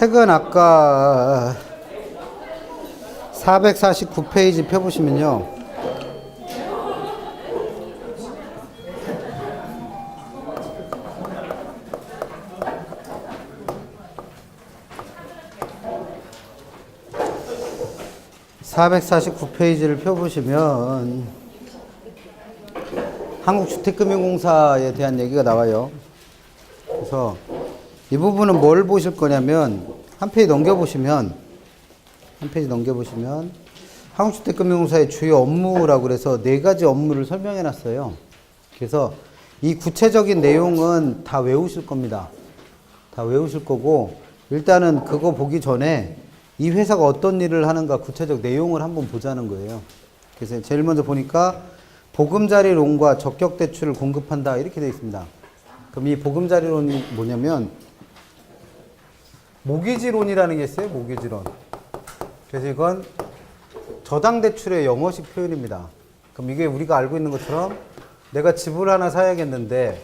책은 아까 449페이지 펴보시면요. (449페이지를) 펴보시면 한국주택금융공사에 대한 얘기가 나와요. 그래서 이 부분은 뭘 보실 거냐면 한 페이지 넘겨보시면 한국주택금융공사의 주요 업무라고 그래서 4가지 업무를 설명해 놨어요. 그래서 이 구체적인 내용은 다 외우실 겁니다. 다 외우실 거고, 일단은 그거 보기 전에 이 회사가 어떤 일을 하는가 구체적 내용을 한번 보자는 거예요. 그래서 제일 먼저 보니까 보금자리론과 적격대출을 공급한다 이렇게 되어 있습니다. 그럼 이 보금자리론이 뭐냐면 모기지론이라는 게 있어요. 모기지론. 그래서 이건 저당대출의 영어식 표현입니다. 그럼 이게 우리가 알고 있는 것처럼 내가 집을 하나 사야겠는데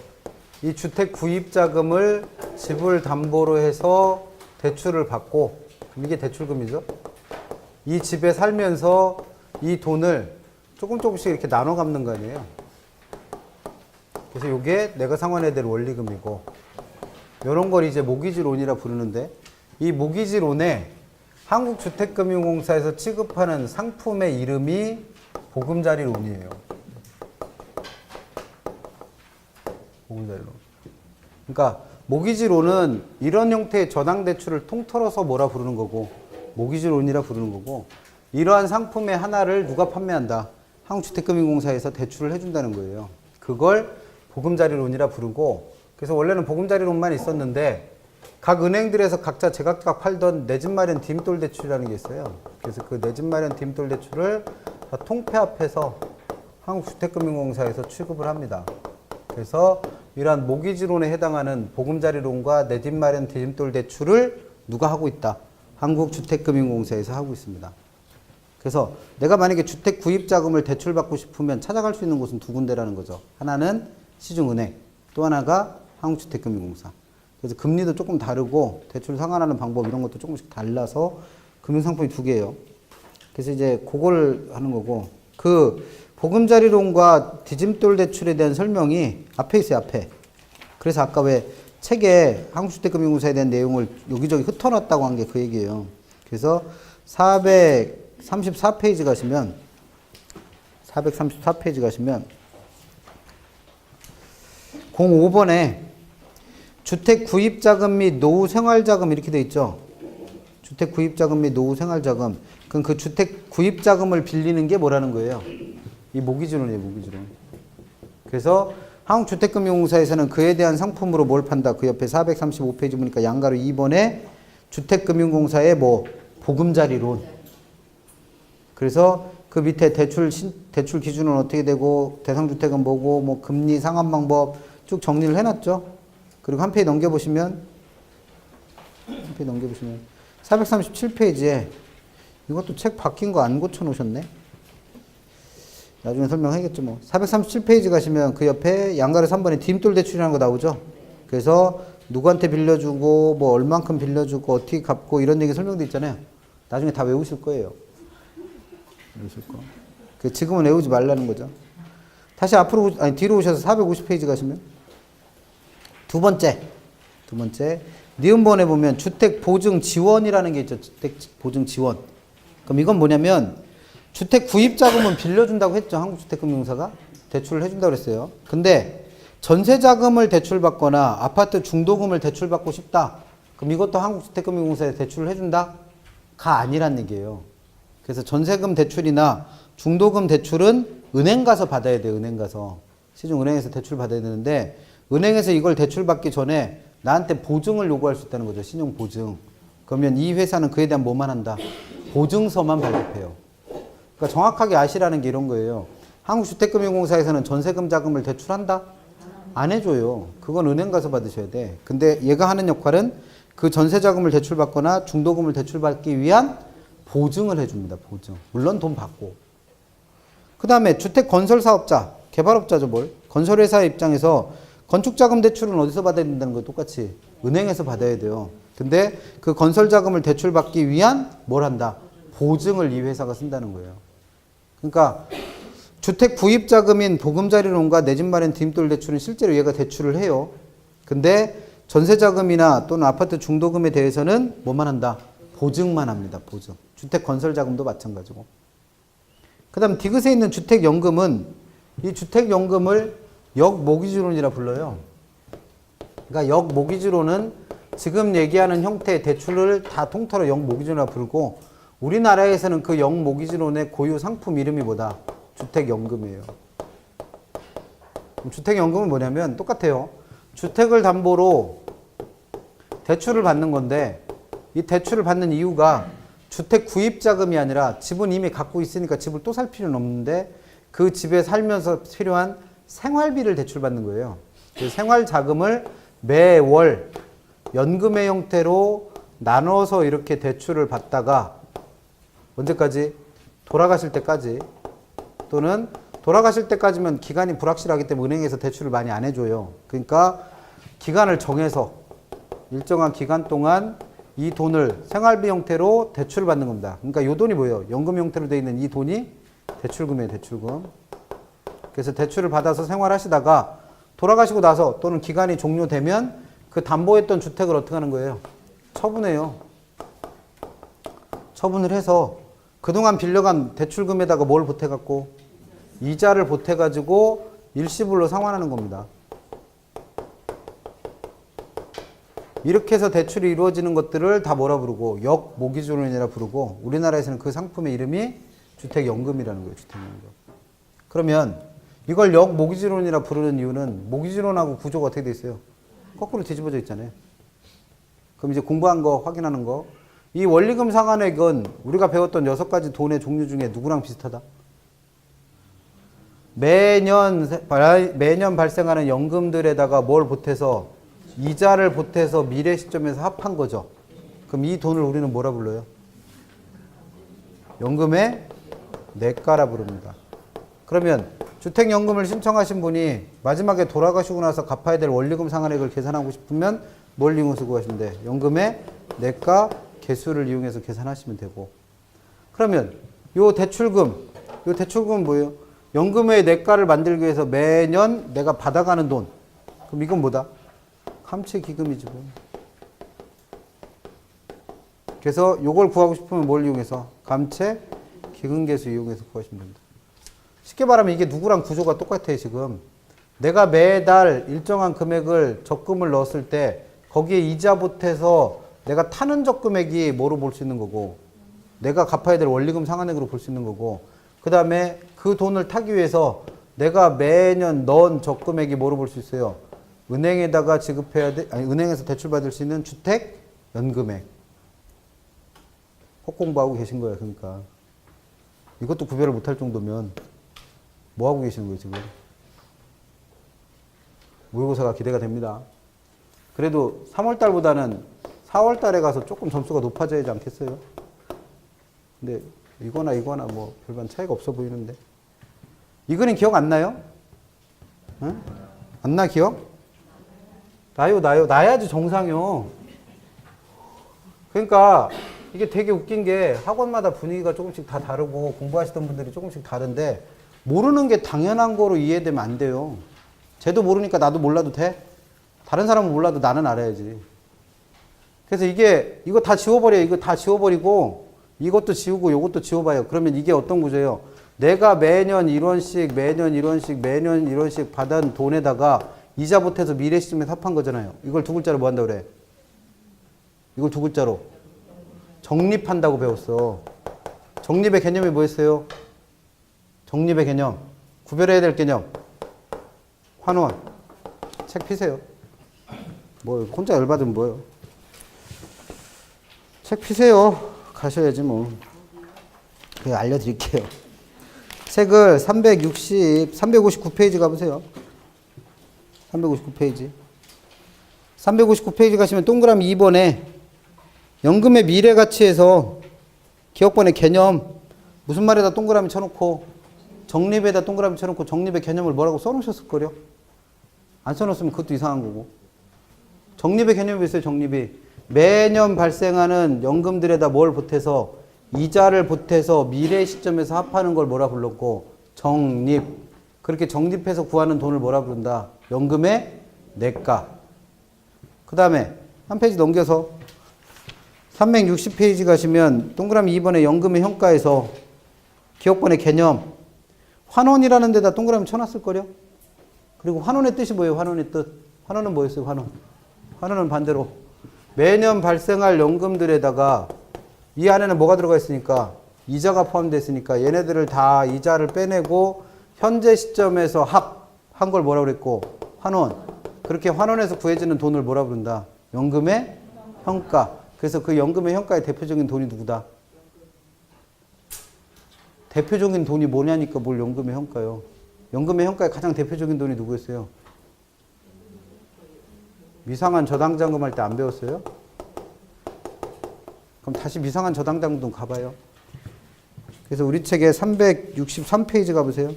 이 주택 구입자금을 집을 담보로 해서 대출을 받고, 그럼 이게 대출금이죠. 이 집에 살면서 이 돈을 조금씩 이렇게 나눠 갚는 거 아니에요. 그래서 이게 내가 상환해야 될 원리금이고, 이런 걸 이제 모기지론이라 부르는데, 이 모기지론에 한국주택금융공사에서 취급하는 상품의 이름이 보금자리론이에요. 보금자리론. 그러니까 모기지론은 이런 형태의 저당대출을 통틀어서 뭐라 부르는 거고, 모기지론이라 부르는 거고, 이러한 상품의 하나를 누가 판매한다? 한국주택금융공사에서 대출을 해준다는 거예요. 그걸 보금자리론이라 부르고, 그래서 원래는 보금자리론만 있었는데 각 은행들에서 각자 제각각 팔던 내 집 마련 디딤돌 대출이라는 게 있어요. 그래서 그 내 집 마련 디딤돌 대출을 다 통폐합해서 한국주택금융공사에서 취급을 합니다. 그래서 이러한 모기지론에 해당하는 보금자리론과 내 집 마련 디딤돌 대출을 누가 하고 있다? 한국주택금융공사에서 하고 있습니다. 그래서 내가 만약에 주택 구입자금을 대출받고 싶으면 찾아갈 수 있는 곳은 2군데라는 거죠. 하나는 시중은행, 또 하나가 한국주택금융공사. 그래서 금리도 조금 다르고 대출 상환하는 방법 이런 것도 조금씩 달라서 금융상품이 2개예요. 그래서 이제 그걸 하는 거고, 그 보금자리론과 디딤돌 대출에 대한 설명이 앞에 있어요, 앞에. 그래서 아까 왜 책에 한국주택금융공사에 대한 내용을 여기저기 흩어놨다고 한 게 그 얘기예요. 그래서 434페이지 가시면 05번에 주택 구입자금 및 노후 생활자금 이렇게 돼 있죠. 주택 구입자금 및 노후 생활자금. 그럼 그 주택 구입자금을 빌리는 게 뭐라는 거예요? 이 모기지론이에요, 모기지론. 그래서 한국주택금융공사에서는 그에 대한 상품으로 뭘 판다? 그 옆에 435페이지 보니까 양가로 2번에 주택금융공사의 뭐 보금자리론. 그래서 그 밑에 대출 기준은 어떻게 되고, 대상주택은 뭐고, 뭐 금리 상환 방법 쭉 정리를 해놨죠. 그리고 한 페이지 넘겨보시면 437페이지에 이것도 책 바뀐 거 안 고쳐놓으셨네. 나중에 설명하겠죠 뭐. 437페이지 가시면 그 옆에 양가로 3번에 디딤돌 대출이라는 거 나오죠. 그래서 누구한테 빌려주고 뭐 얼만큼 빌려주고 어떻게 갚고 이런 얘기 설명돼 있잖아요. 나중에 다 외우실 거예요. 외우실 거. 지금은 외우지 말라는 거죠. 다시 뒤로 오셔서 450페이지 가시면 두 번째 니은번에 보면 주택보증지원이라는 게 있죠. 주택보증지원. 그럼 이건 뭐냐면 주택 구입자금은 빌려준다고 했죠. 한국주택금융공사가 대출을 해준다고 그랬어요. 근데 전세자금을 대출받거나 아파트 중도금을 대출받고 싶다. 그럼 이것도 한국주택금융공사에 대출을 해준다? 가 아니란 얘기예요. 그래서 전세금 대출이나 중도금 대출은 은행 가서 받아야 돼요. 은행 가서. 시중은행에서 대출 받아야 되는데 은행에서 이걸 대출받기 전에 나한테 보증을 요구할 수 있다는 거죠. 신용보증. 그러면 이 회사는 그에 대한 뭐만 한다? 보증서만 발급해요. 그러니까 정확하게 아시라는 게 이런 거예요. 한국주택금융공사에서는 전세금 자금을 대출한다? 안 해줘요. 그건 은행 가서 받으셔야 돼. 근데 얘가 하는 역할은 그 전세자금을 대출받거나 중도금을 대출받기 위한 보증을 해줍니다. 보증. 물론 돈 받고. 그 다음에 주택건설사업자, 개발업자죠 뭘. 건설회사의 입장에서 건축자금 대출은 어디서 받아야 된다는 거 똑같이 은행에서 받아야 돼요. 근데 그 건설 자금을 대출받기 위한 뭘 한다? 보증을 이 회사가 쓴다는 거예요. 그러니까 주택 구입 자금인 보금자리론과 내 집 마련 디딤돌 대출은 실제로 얘가 대출을 해요. 근데 전세 자금이나 또는 아파트 중도금에 대해서는 뭐만 한다? 보증만 합니다. 보증. 주택 건설 자금도 마찬가지고. 그다음 디귿에 있는 주택 연금은 이 주택 연금을 역모기지론이라 불러요. 그러니까 역모기지론은 지금 얘기하는 형태의 대출을 다 통틀어 역모기지론이라 부르고 우리나라에서는 그 역모기지론의 고유 상품 이름이 뭐다? 주택연금이에요. 주택연금은 뭐냐면 똑같아요. 주택을 담보로 대출을 받는 건데 이 대출을 받는 이유가 주택 구입 자금이 아니라 집은 이미 갖고 있으니까 집을 또 살 필요는 없는데 그 집에 살면서 필요한 생활비를 대출받는 거예요. 그 생활 자금을 매월 연금의 형태로 나눠서 이렇게 대출을 받다가 언제까지? 돌아가실 때까지. 또는 돌아가실 때까지면 기간이 불확실하기 때문에 은행에서 대출을 많이 안 해줘요. 그러니까 기간을 정해서 일정한 기간 동안 이 돈을 생활비 형태로 대출을 받는 겁니다. 그러니까 이 돈이 뭐예요? 연금 형태로 되어 있는 이 돈이 대출금이에요. 대출금. 그래서 대출을 받아서 생활하시다가 돌아가시고 나서 또는 기간이 종료되면 그 담보했던 주택을 어떻게 하는 거예요? 처분해요. 처분을 해서 그동안 빌려간 대출금에다가 뭘 보태갖고 이자를 보태가지고 일시불로 상환하는 겁니다. 이렇게 해서 대출이 이루어지는 것들을 다 뭐라 부르고 역모기지론이라 부르고 우리나라에서는 그 상품의 이름이 주택연금이라는 거예요. 주택연금. 그러면 이걸 역모기지론이라 부르는 이유는 모기지론하고 구조가 어떻게 돼 있어요? 거꾸로 뒤집어져 있잖아요. 그럼 이제 공부한 거 확인하는 거. 이 원리금 상환액은 우리가 배웠던 6가지 돈의 종류 중에 누구랑 비슷하다? 매년 발생하는 연금들에다가 뭘 보태서 이자를 보태서 미래 시점에서 합한 거죠. 그럼 이 돈을 우리는 뭐라 불러요? 연금의 내가라 부릅니다. 그러면 주택연금을 신청하신 분이 마지막에 돌아가시고 나서 갚아야 될 원리금 상환액을 계산하고 싶으면 뭘 이용해서 구하시면 돼? 연금의 내가 개수를 이용해서 계산하시면 되고. 그러면 요 대출금은 뭐예요? 연금의 내가를 만들기 위해서 매년 내가 받아가는 돈. 그럼 이건 뭐다? 감채기금이지 뭐. 그래서 요걸 구하고 싶으면 뭘 이용해서? 감채기금계수 이용해서 구하시면 됩니다. 쉽게 말하면 이게 누구랑 구조가 똑같아요, 지금. 내가 매달 일정한 금액을 적금을 넣었을 때 거기에 이자 보태서 내가 타는 적금액이 뭐로 볼 수 있는 거고 내가 갚아야 될 원리금 상환액으로 볼 수 있는 거고 그 다음에 그 돈을 타기 위해서 내가 매년 넣은 적금액이 뭐로 볼 수 있어요? 은행에다가 지급해야 돼, 아니 은행에서 대출받을 수 있는 주택 연금액. 혹 공부하고 계신 거예요, 그러니까. 이것도 구별을 못할 정도면 뭐 하고 계시는 거예요, 지금? 모의고사가 기대가 됩니다. 그래도 3월 달보다는 4월 달에 가서 조금 점수가 높아져야 하지 않겠어요? 근데 이거나 뭐 별반 차이가 없어 보이는데. 이 그림 기억 안 나요? 응? 안 나 기억? 나야지 정상이요. 그러니까 이게 되게 웃긴 게 학원마다 분위기가 조금씩 다 다르고 공부하시던 분들이 조금씩 다른데 모르는 게 당연한 거로 이해되면 안 돼요. 쟤도 모르니까 나도 몰라도 돼? 다른 사람은 몰라도 나는 알아야지. 그래서 이거 다 지워버려요. 이거 다 지워버리고 이것도 지우고 이것도 지워봐요. 그러면 이게 어떤 구조예요? 내가 매년 1원씩 받은 돈에다가 이자 보태서 미래 시점에 합한 거잖아요. 이걸 두 글자로 뭐 한다고 그래? 이걸 두 글자로 적립한다고 배웠어. 적립의 개념이 뭐였어요? 적립의 개념. 구별해야 될 개념. 환원. 책 피세요. 뭐 혼자 열받으면 뭐예요? 책 피세요. 가셔야지 뭐. 그거 알려드릴게요. 책을 359페이지 가보세요. 359페이지. 359페이지 가시면 동그라미 2번에 연금의 미래 가치에서 기억번의 개념 무슨 말에다 동그라미 쳐놓고 적립에다 동그라미 쳐놓고 적립의 개념을 뭐라고 써놓으셨을 거요? 안 써놓았으면 그것도 이상한 거고. 적립의 개념이 있어요. 적립이. 매년 발생하는 연금들에다 뭘 보태서 이자를 보태서 미래 시점에서 합하는 걸 뭐라 불렀고 적립. 그렇게 적립해서 구하는 돈을 뭐라 부른다? 연금의 내가. 그 다음에 한 페이지 넘겨서 360페이지 가시면 동그라미 2번에 연금의 형가에서 기억번의 개념 환원이라는 데다 동그라미 쳐놨을걸요? 그리고 환원의 뜻이 뭐예요? 환원의 뜻. 환원은 뭐였어요? 환원. 환원은 반대로 매년 발생할 연금들에다가 이 안에는 뭐가 들어가 있으니까 이자가 포함되어 있으니까 얘네들을 다 이자를 빼내고 현재 시점에서 합한 걸 뭐라고 그랬고 환원. 그렇게 환원해서 구해지는 돈을 뭐라 부른다? 연금의 형가. 그래서 그 연금의 형가의 대표적인 돈이 누구다? 대표적인 돈이 뭐냐니까 뭘 연금의 형가요. 연금의 형가의 가장 대표적인 돈이 누구였어요? 미상한 저당자금 할 때 안 배웠어요? 그럼 다시 미상한 저당자금 가봐요. 그래서 우리 책에 363페이지 가보세요.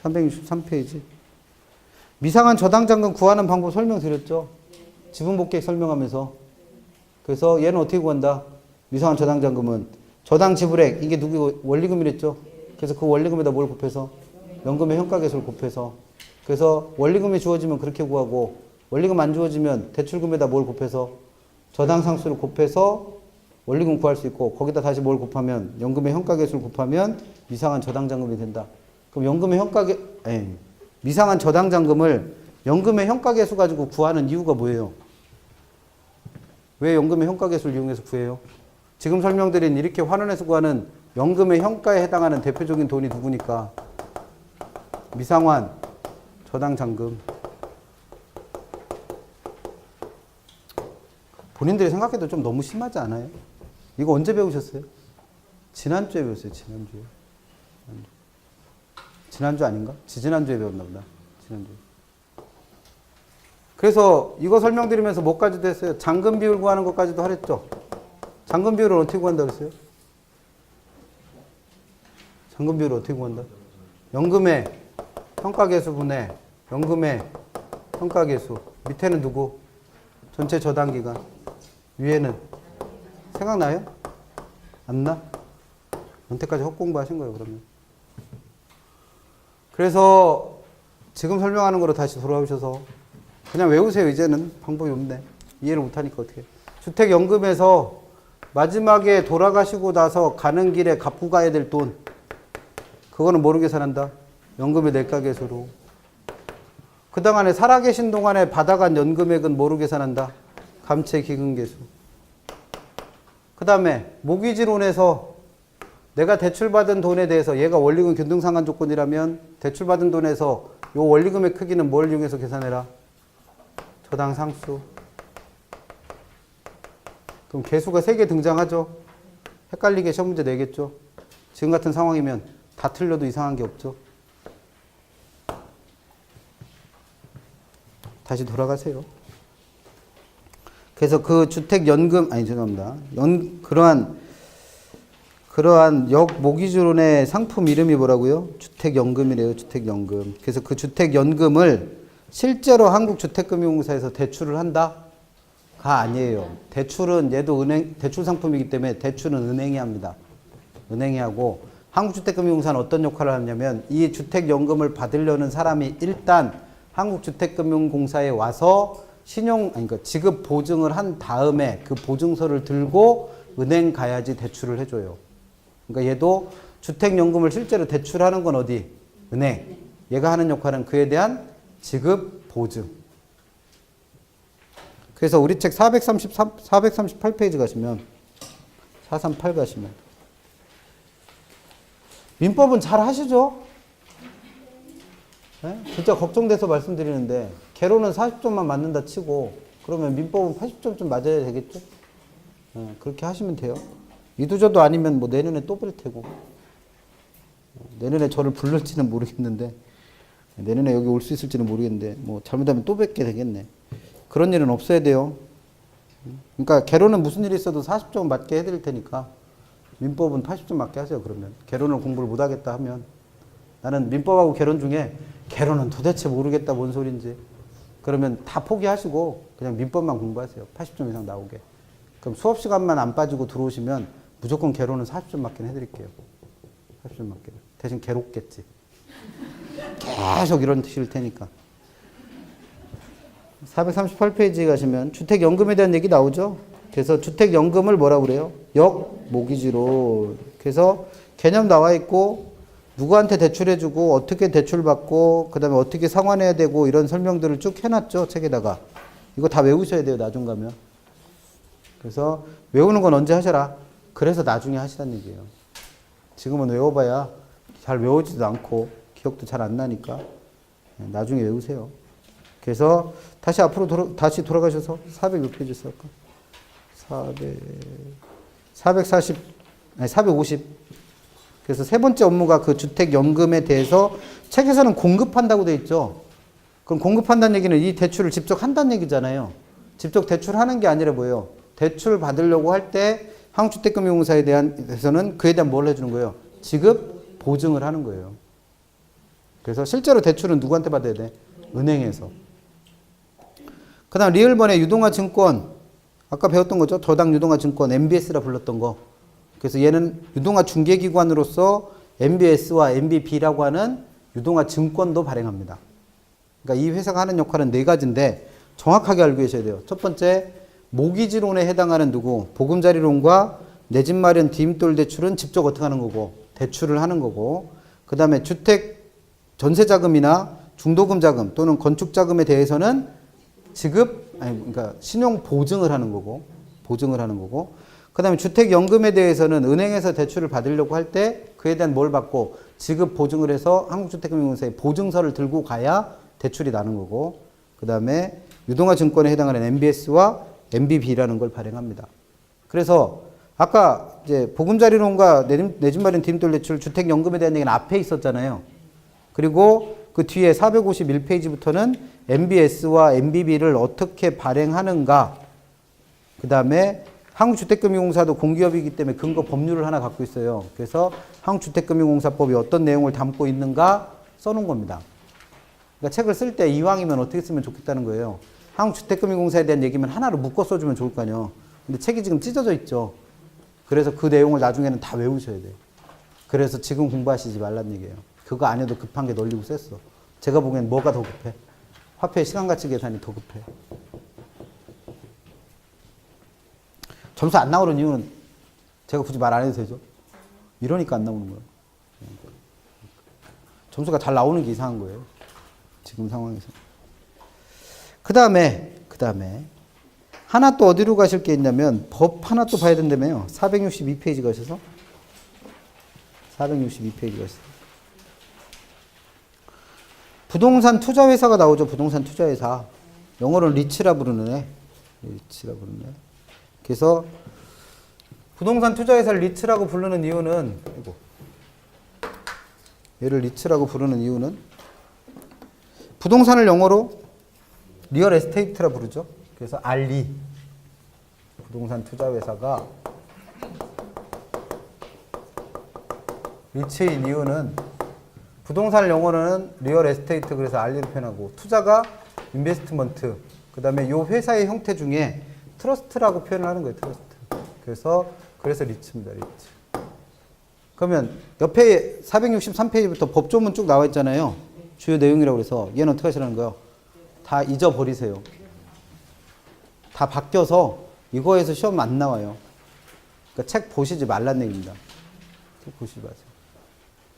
363페이지. 미상한 저당자금 구하는 방법 설명드렸죠? 지분복객 설명하면서. 그래서 얘는 어떻게 구한다? 미상한 저당자금은 저당 지불액, 이게 누구 원리금이랬죠? 그래서 그 원리금에다 뭘 곱해서? 연금의 형가계수를 곱해서. 그래서 원리금이 주어지면 그렇게 구하고 원리금 안 주어지면 대출금에다 뭘 곱해서? 저당 상수를 곱해서 원리금 구할 수 있고 거기다 다시 뭘 곱하면 연금의 형가계수를 곱하면 미상한 저당자금이 된다. 그럼 연금의 미상한 저당자금을 연금의 형가계수 가지고 구하는 이유가 뭐예요? 왜 연금의 형가계수를 이용해서 구해요? 지금 설명드린 이렇게 환원해서 구하는 연금의 형가에 해당하는 대표적인 돈이 누구니까? 미상환 저당자금. 본인들이 생각해도 좀 너무 심하지 않아요? 이거 언제 배우셨어요? 지난주에 배웠어요. 지난주 아닌가? 지지난주에 배웠나 보다. 지난주에. 그래서 이거 설명드리면서 뭐까지도 했어요? 잔금 비율 구하는 것까지도 하랬죠? 잔금 비율을 어떻게 구한다 그랬어요? 잔금 비율을 어떻게 구한다? 연금의 평가계수분의 연금의 평가계수. 밑에는 누구? 전체 저당기간. 위에는 생각나요? 안 나? 언제까지 헛공부 하신 거예요 그러면? 그래서 지금 설명하는 거로 다시 돌아오셔서 그냥 외우세요. 이제는 방법이 없네. 이해를 못하니까 어떻게. 주택연금에서 마지막에 돌아가시고 나서 가는 길에 갚고 가야 될 돈. 그거는 뭐로 계산한다? 연금의 내가계수로. 그동안에 살아계신 동안에 받아간 연금액은 뭐로 계산한다? 감채기금계수. 그 다음에 모기지론에서 내가 대출받은 돈에 대해서 얘가 원리금 균등상환 조건이라면 대출받은 돈에서 요 원리금의 크기는 뭘 이용해서 계산해라? 저당 상수. 그럼 계수가 3개 등장하죠? 헷갈리게 시험 문제 내겠죠? 지금 같은 상황이면 다 틀려도 이상한 게 없죠? 다시 돌아가세요. 그래서 그 주택연금, 죄송합니다. 그러한 모기지론의 상품 이름이 뭐라고요? 주택연금이래요. 주택연금. 그래서 그 주택연금을 실제로 한국주택금융공사에서 대출을 한다? 가 아니에요. 대출은 얘도 대출 상품이기 때문에 대출은 은행이 합니다. 은행이 하고 한국주택금융공사는 어떤 역할을 하냐면 이 주택연금을 받으려는 사람이 일단 한국주택금융공사에 와서 그러니까 지급 보증을 한 다음에 그 보증서를 들고 은행 가야지 대출을 해줘요. 그러니까 얘도 주택연금을 실제로 대출하는 건 어디? 은행. 얘가 하는 역할은 그에 대한 지급 보증. 그래서 우리 책 438페이지 가시면 438 가시면 민법은 잘 하시죠? 네? 진짜 걱정돼서 말씀드리는데 개론은 40점만 맞는다 치고 그러면 민법은 80점 좀 맞아야 되겠죠? 네, 그렇게 하시면 돼요. 이두저도 아니면 뭐 내년에 또 뵐 테고 내년에 저를 불를지는 모르겠는데 내년에 여기 올 수 있을지는 모르겠는데 뭐 잘못하면 또 뵙게 되겠네. 그런 일은 없어야 돼요. 그러니까 개론은 무슨 일이 있어도 40점 맞게 해드릴 테니까 민법은 80점 맞게 하세요. 그러면 개론을 공부를 못하겠다 하면 나는 민법하고 개론 중에 개론은 도대체 모르겠다 뭔 소린지 그러면 다 포기하시고 그냥 민법만 공부하세요. 80점 이상 나오게. 그럼 수업 시간만 안 빠지고 들어오시면 무조건 개로는 40점 맞긴 해드릴게요. 40점 맞게. 대신 괴롭겠지. 계속 이런 실 테니까. 438페이지에 가시면 주택연금에 대한 얘기 나오죠. 그래서 주택연금을 뭐라고 그래요? 역모기지로. 그래서 개념 나와 있고 누구한테 대출해주고 어떻게 대출받고 그 다음에 어떻게 상환해야 되고 이런 설명들을 쭉 해놨죠. 책에다가. 이거 다 외우셔야 돼요. 나중 가면. 그래서 외우는 건 언제 하셔라. 그래서 나중에 하시란 얘기예요. 지금은 외워봐야 잘 외우지도 않고 기억도 잘 안 나니까 나중에 외우세요. 그래서 다시 앞으로 다시 돌아가셔서 400몇 페이지 쓸까? 450. 그래서 세 번째 업무가 그 주택연금에 대해서 책에서는 공급한다고 돼 있죠. 그럼 공급한다는 얘기는 이 대출을 직접 한다는 얘기잖아요. 직접 대출하는 게 아니라 뭐예요? 대출 받으려고 할 때 한국주택금융공사에 대해서는 그에 대한 뭘 해주는 거예요? 지급 보증을 하는 거예요. 그래서 실제로 대출은 누구한테 받아야 돼? 은행에서. 그 다음 리얼번의 유동화증권 아까 배웠던 거죠. 저당 유동화증권 MBS라 불렀던 거. 그래서 얘는 유동화 중개기관으로서 MBS와 MBB라고 하는 유동화증권도 발행합니다. 그러니까 이 회사가 하는 역할은 네 가지인데 정확하게 알고 계셔야 돼요. 첫 번째 모기지론에 해당하는 누구? 보금자리론과 내 집 마련 디딤돌 대출은 직접 어떻게 하는 거고 대출을 하는 거고 그 다음에 주택 전세자금이나 중도금자금 또는 건축자금에 대해서는 그러니까 신용 보증을 하는 거고 그 다음에 주택연금에 대해서는 은행에서 대출을 받으려고 할 때 그에 대한 뭘 받고 지급 보증을 해서 한국주택금융공사에 보증서를 들고 가야 대출이 나는 거고 그 다음에 유동화증권에 해당하는 MBS와 MBB라는 걸 발행합니다. 그래서 아까 이제 보금자리론과 내 집 마련 디딤돌 대출 주택연금에 대한 얘기는 앞에 있었잖아요. 그리고 그 뒤에 451페이지부터는 MBS와 MBB를 어떻게 발행하는가 그 다음에 한국주택금융공사도 공기업이기 때문에 근거 법률을 하나 갖고 있어요. 그래서 한국주택금융공사법이 어떤 내용을 담고 있는가 써놓은 겁니다. 그러니까 책을 쓸 때 이왕이면 어떻게 쓰면 좋겠다는 거예요. 한국주택금융공사에 대한 얘기면 하나로 묶어 써주면 좋을 거 아니에요. 근데 책이 지금 찢어져 있죠. 그래서 그 내용을 나중에는 다 외우셔야 돼요. 그래서 지금 공부하시지 말란 얘기예요. 그거 안 해도 급한 게 널리고 셌어. 제가 보기엔 뭐가 더 급해? 화폐 시간가치 계산이 더 급해. 점수 안 나오는 이유는 제가 굳이 말 안 해도 되죠. 이러니까 안 나오는 거예요. 점수가 잘 나오는 게 이상한 거예요. 지금 상황에서. 그 다음에 하나 또 어디로 가실 게 있냐면 법 하나 또 봐야 된다며요. 462페이지 가셔서 462페이지 가셔서 부동산 투자회사가 나오죠. 부동산 투자회사. 영어로는 리츠라 부르는 애. 그래서 부동산 투자회사를 리츠라고 부르는 이유는 얘를 리츠라고 부르는 이유는 부동산을 영어로 리얼 에스테이트라 부르죠. 그래서 알리 부동산 투자회사가 리츠인 이유는 부동산을 영어로는 리얼 에스테이트 그래서 알리로 표현하고 투자가 인베스트먼트 그 다음에 이 회사의 형태 중에 트러스트라고 표현을 하는 거예요. 트러스트. 그래서 리츠입니다. 리츠. 그러면 옆에 463페이지부터 법조문 쭉 나와 있잖아요. 주요 내용이라고 해서 얘는 어떻게 하시라는 거예요? 다 잊어버리세요. 다 바뀌어서 이거에서 시험 안 나와요. 그러니까 책 보시지 말란 얘기입니다. 책 보시지 마세요.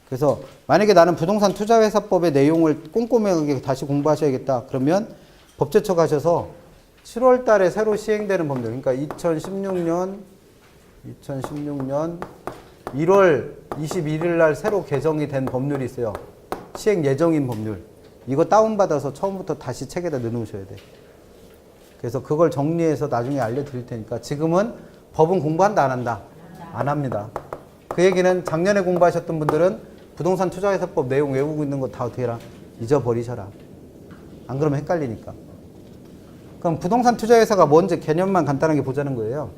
그래서 만약에 나는 부동산 투자회사법의 내용을 꼼꼼하게 다시 공부하셔야겠다. 그러면 법제처 가셔서 7월 달에 새로 시행되는 법률, 그러니까 2016년 1월 21일 날 새로 개정이 된 법률이 있어요. 시행 예정인 법률. 이거 다운받아서 처음부터 다시 책에다 넣어놓으셔야 돼. 그래서 그걸 정리해서 나중에 알려드릴 테니까 지금은 법은 공부한다 안 한다? 안 합니다. 그 얘기는 작년에 공부하셨던 분들은 부동산 투자회사법 내용 외우고 있는 거 다 어떻게 해라? 잊어버리셔라. 안 그러면 헷갈리니까. 그럼 부동산 투자회사가 뭔지 개념만 간단하게 보자는 거예요.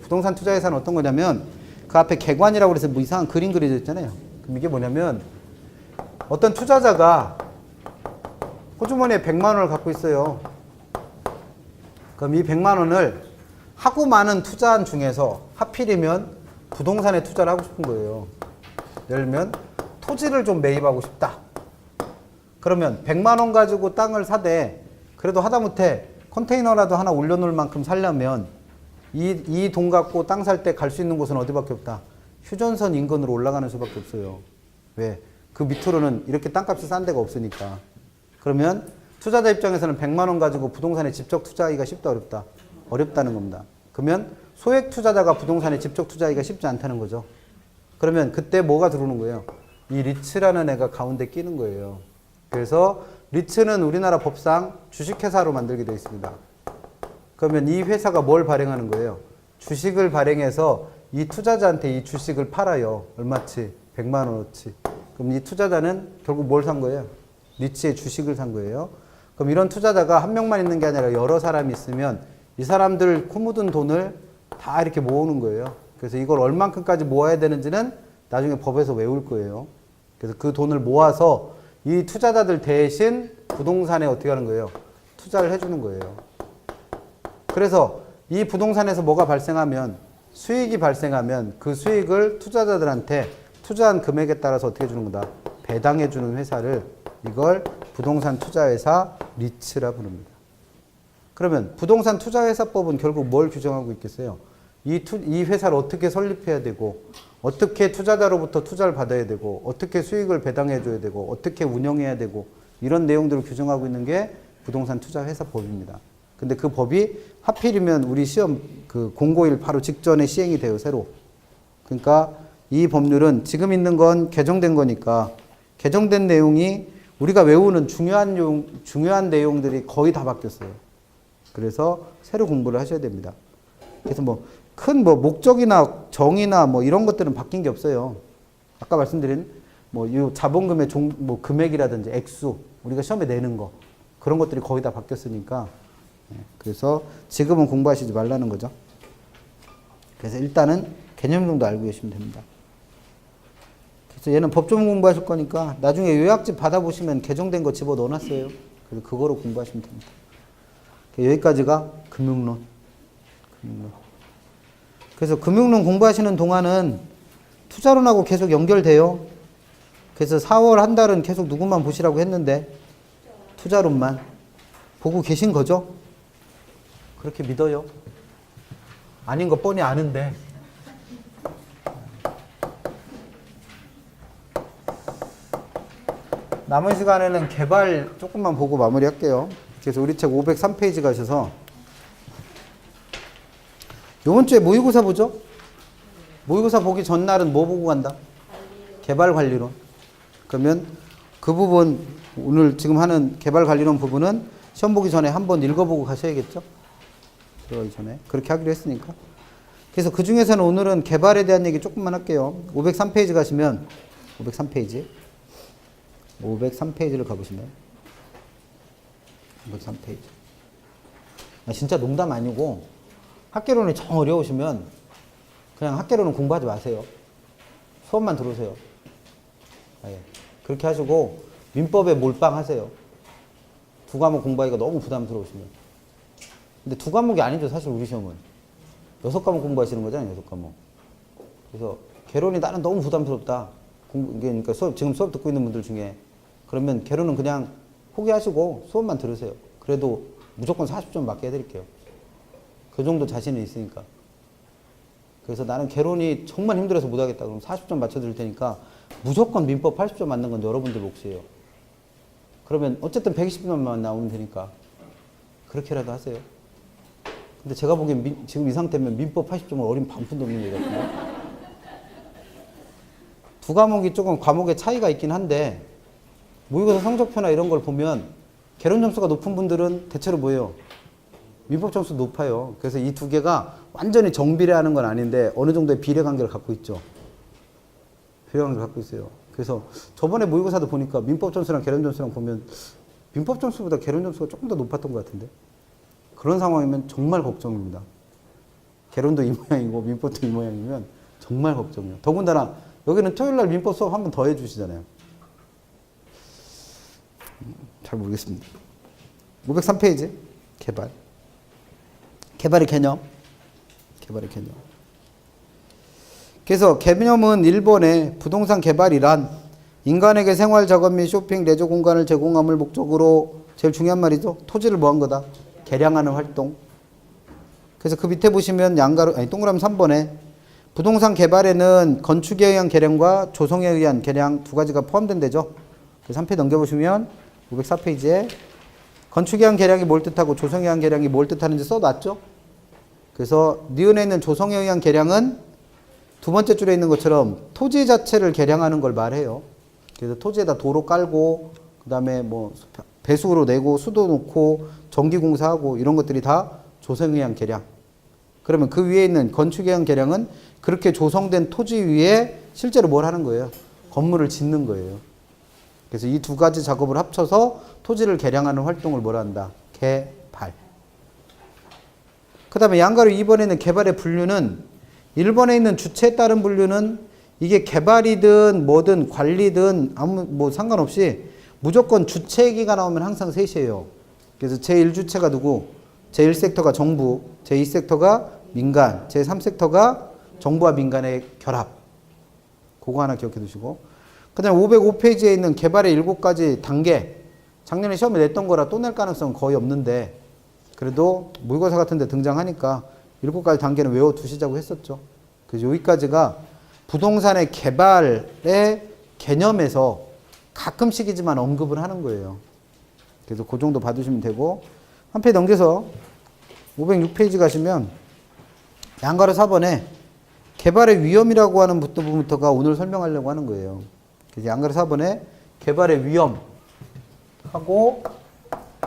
부동산 투자회사는 어떤 거냐면 그 앞에 개관이라고 해서 뭐 이상한 그림 그려져 있잖아요. 그럼 이게 뭐냐면 어떤 투자자가 호주머니에 100만 원을 갖고 있어요. 그럼 이 100만 원을 하고 많은 투자한 중에서 하필이면 부동산에 투자를 하고 싶은 거예요. 예를 들면 토지를 좀 매입하고 싶다. 그러면 100만 원 가지고 땅을 사되 그래도 하다못해 컨테이너라도 하나 올려놓을 만큼 살려면 이 돈 갖고 땅 살 때 갈 수 있는 곳은 어디밖에 없다. 휴전선 인근으로 올라가는 수밖에 없어요. 왜? 그 밑으로는 이렇게 땅값이 싼 데가 없으니까. 그러면 투자자 입장에서는 100만 원 가지고 부동산에 직접 투자하기가 쉽다 어렵다? 어렵다는 겁니다. 그러면 소액 투자자가 부동산에 직접 투자하기가 쉽지 않다는 거죠. 그러면 그때 뭐가 들어오는 거예요? 이 리츠라는 애가 가운데 끼는 거예요. 그래서 리츠는 우리나라 법상 주식회사로 만들게 되어 있습니다. 그러면 이 회사가 뭘 발행하는 거예요? 주식을 발행해서 이 투자자한테 이 주식을 팔아요. 얼마치? 100만 원어치. 그럼 이 투자자는 결국 뭘 산 거예요? 리츠의 주식을 산 거예요. 그럼 이런 투자자가 한 명만 있는 게 아니라 여러 사람이 있으면 이 사람들 코 묻은 돈을 다 이렇게 모으는 거예요. 그래서 이걸 얼만큼까지 모아야 되는지는 나중에 법에서 외울 거예요. 그래서 그 돈을 모아서 이 투자자들 대신 부동산에 어떻게 하는 거예요? 투자를 해주는 거예요. 그래서 이 부동산에서 뭐가 발생하면 수익이 발생하면 그 수익을 투자자들한테 투자한 금액에 따라서 어떻게 해주는 거다? 배당해주는 회사를 이걸 부동산 투자회사 리츠라 부릅니다. 그러면 부동산 투자회사법은 결국 뭘 규정하고 있겠어요? 이 회사를 어떻게 설립해야 되고 어떻게 투자자로부터 투자를 받아야 되고 어떻게 수익을 배당해줘야 되고 어떻게 운영해야 되고 이런 내용들을 규정하고 있는 게 부동산 투자회사법입니다. 근데 그 법이 하필이면 우리 시험 그 공고일 바로 직전에 시행이 돼요, 새로. 그러니까 이 법률은 지금 있는 건 개정된 거니까 개정된 내용이 우리가 외우는 중요한 내용들이 거의 다 바뀌었어요. 그래서 새로 공부를 하셔야 됩니다. 그래서 큰 목적이나 정의나 이런 것들은 바뀐 게 없어요. 아까 말씀드린 이 자본금의 금액이라든지 액수, 우리가 시험에 내는 거 그런 것들이 거의 다 바뀌었으니까 그래서 지금은 공부하시지 말라는 거죠. 그래서 일단은 개념 정도 알고 계시면 됩니다. 그래서 얘는 법조문 공부하실 거니까 나중에 요약집 받아보시면 개정된 거 집어 넣어놨어요. 그래서 그거로 공부하시면 됩니다. 여기까지가 금융론. 그래서 금융론 공부하시는 동안은 투자론하고 계속 연결돼요. 그래서 4월 한 달은 계속 누구만 보시라고 했는데 투자론만 보고 계신 거죠? 그렇게 믿어요? 아닌 거 뻔히 아는데. 남은 시간에는 개발 조금만 보고 마무리할게요. 그래서 우리 책 503페이지 가셔서 요번 주에 모의고사 보죠? 모의고사 보기 전날은 뭐 보고 간다? 개발관리론. 그러면 그 부분 오늘 지금 하는 개발관리론 부분은 시험 보기 전에 한번 읽어보고 가셔야겠죠? 들어가기 전에. 그렇게 하기로 했으니까. 그래서 그 중에서는 오늘은 개발에 대한 얘기 조금만 할게요. 503페이지 가시면 503페이지를 가보시면 503페이지. 진짜 농담 아니고 학개론이 정 어려우시면 그냥 학개론은 공부하지 마세요. 수업만 들으세요. 그렇게 하시고 민법에 몰빵하세요. 두 과목 공부하기가 너무 부담스러우시면. 근데 두 과목이 아니죠, 사실 우리 시험은. 6과목 공부하시는 거잖아요, 6과목. 그래서 개론이 나는 너무 부담스럽다. 그러니까 지금 수업 듣고 있는 분들 중에 그러면 개론은 그냥 포기하시고 수업만 들으세요. 그래도 무조건 40점 맞게 해드릴게요. 그 정도 자신은 있으니까. 그래서 나는 개론이 정말 힘들어서 못하겠다. 그럼 40점 맞춰드릴 테니까 무조건 민법 80점 맞는 건 여러분들 몫이에요. 그러면 어쨌든 120점만 나오면 되니까 그렇게라도 하세요. 근데 제가 보기엔 지금 이 상태면 민법 80점을 어린 반푼도 없는 얘기 같은데. 두 과목이 조금 과목의 차이가 있긴 한데 모의고사 성적표나 이런 걸 보면 개론 점수가 높은 분들은 대체로 뭐예요? 민법 점수 높아요. 그래서 이 두 개가 완전히 정비례하는 건 아닌데 어느 정도의 비례관계를 갖고 있죠. 비례관계를 갖고 있어요. 그래서 저번에 모의고사도 보니까 민법 점수랑 개론 점수랑 보면 민법 점수보다 개론 점수가 조금 더 높았던 것 같은데 그런 상황이면 정말 걱정입니다. 개론도 이 모양이고 민법도 이 모양이면 정말 걱정이에요. 더군다나 여기는 토요일날 민법 수업 한 번 더 해주시잖아요. 잘 모르겠습니다. 503페이지. 개발. 개발의 개념. 개발의 개념. 그래서 개념은 1번에 부동산 개발이란 인간에게 생활, 작업 및 쇼핑, 레저 공간을 제공함을 목적으로 제일 중요한 말이죠. 토지를 뭐 한 거다? 개량하는 활동. 그래서 그 밑에 보시면 동그라미 3번에 부동산 개발에는 건축에 의한 개량과 조성에 의한 개량 두 가지가 포함된대죠. 그래서 3페이지 넘겨보시면 504페이지에 건축에 의한 개량이 뭘 뜻하고 조성에 의한 개량이 뭘 뜻하는지 써놨죠. 그래서 니은에 있는 조성에 의한 개량은 두 번째 줄에 있는 것처럼 토지 자체를 개량하는 걸 말해요. 그래서 토지에다 도로 깔고 그 다음에 뭐 배수로 내고 수도 놓고 전기공사하고 이런 것들이 다 조성에 의한 개량. 그러면 그 위에 있는 건축에 의한 개량은 그렇게 조성된 토지 위에 실제로 뭘 하는 거예요? 건물을 짓는 거예요. 그래서 이 두 가지 작업을 합쳐서 토지를 개량하는 활동을 뭐라 한다? 개발. 그 다음에 양가로 2번에 있는 개발의 분류는 1번에 있는 주체에 따른 분류는 이게 개발이든 뭐든 관리든 아무 뭐 상관없이 무조건 주체 얘기가 나오면 항상 셋이에요. 그래서 제1주체가 누구? 제1섹터가 정부, 제2섹터가 민간, 제3섹터가 정부와 민간의 결합. 그거 하나 기억해 두시고. 그 다음에 505페이지에 있는 개발의 7가지 단계. 작년에 시험에 냈던 거라 또 낼 가능성은 거의 없는데 그래도 모의고사 같은 데 등장하니까 7가지 단계는 외워두시자고 했었죠. 그래서 여기까지가 부동산의 개발의 개념에서 가끔씩이지만 언급을 하는 거예요. 그래서 그 정도 봐두시면 되고 한 페이지 넘겨서 506페이지 가시면 양가로 4번에 개발의 위험이라고 하는 부분부터가 오늘 설명하려고 하는 거예요. 그래서 양가로 4번에 개발의 위험하고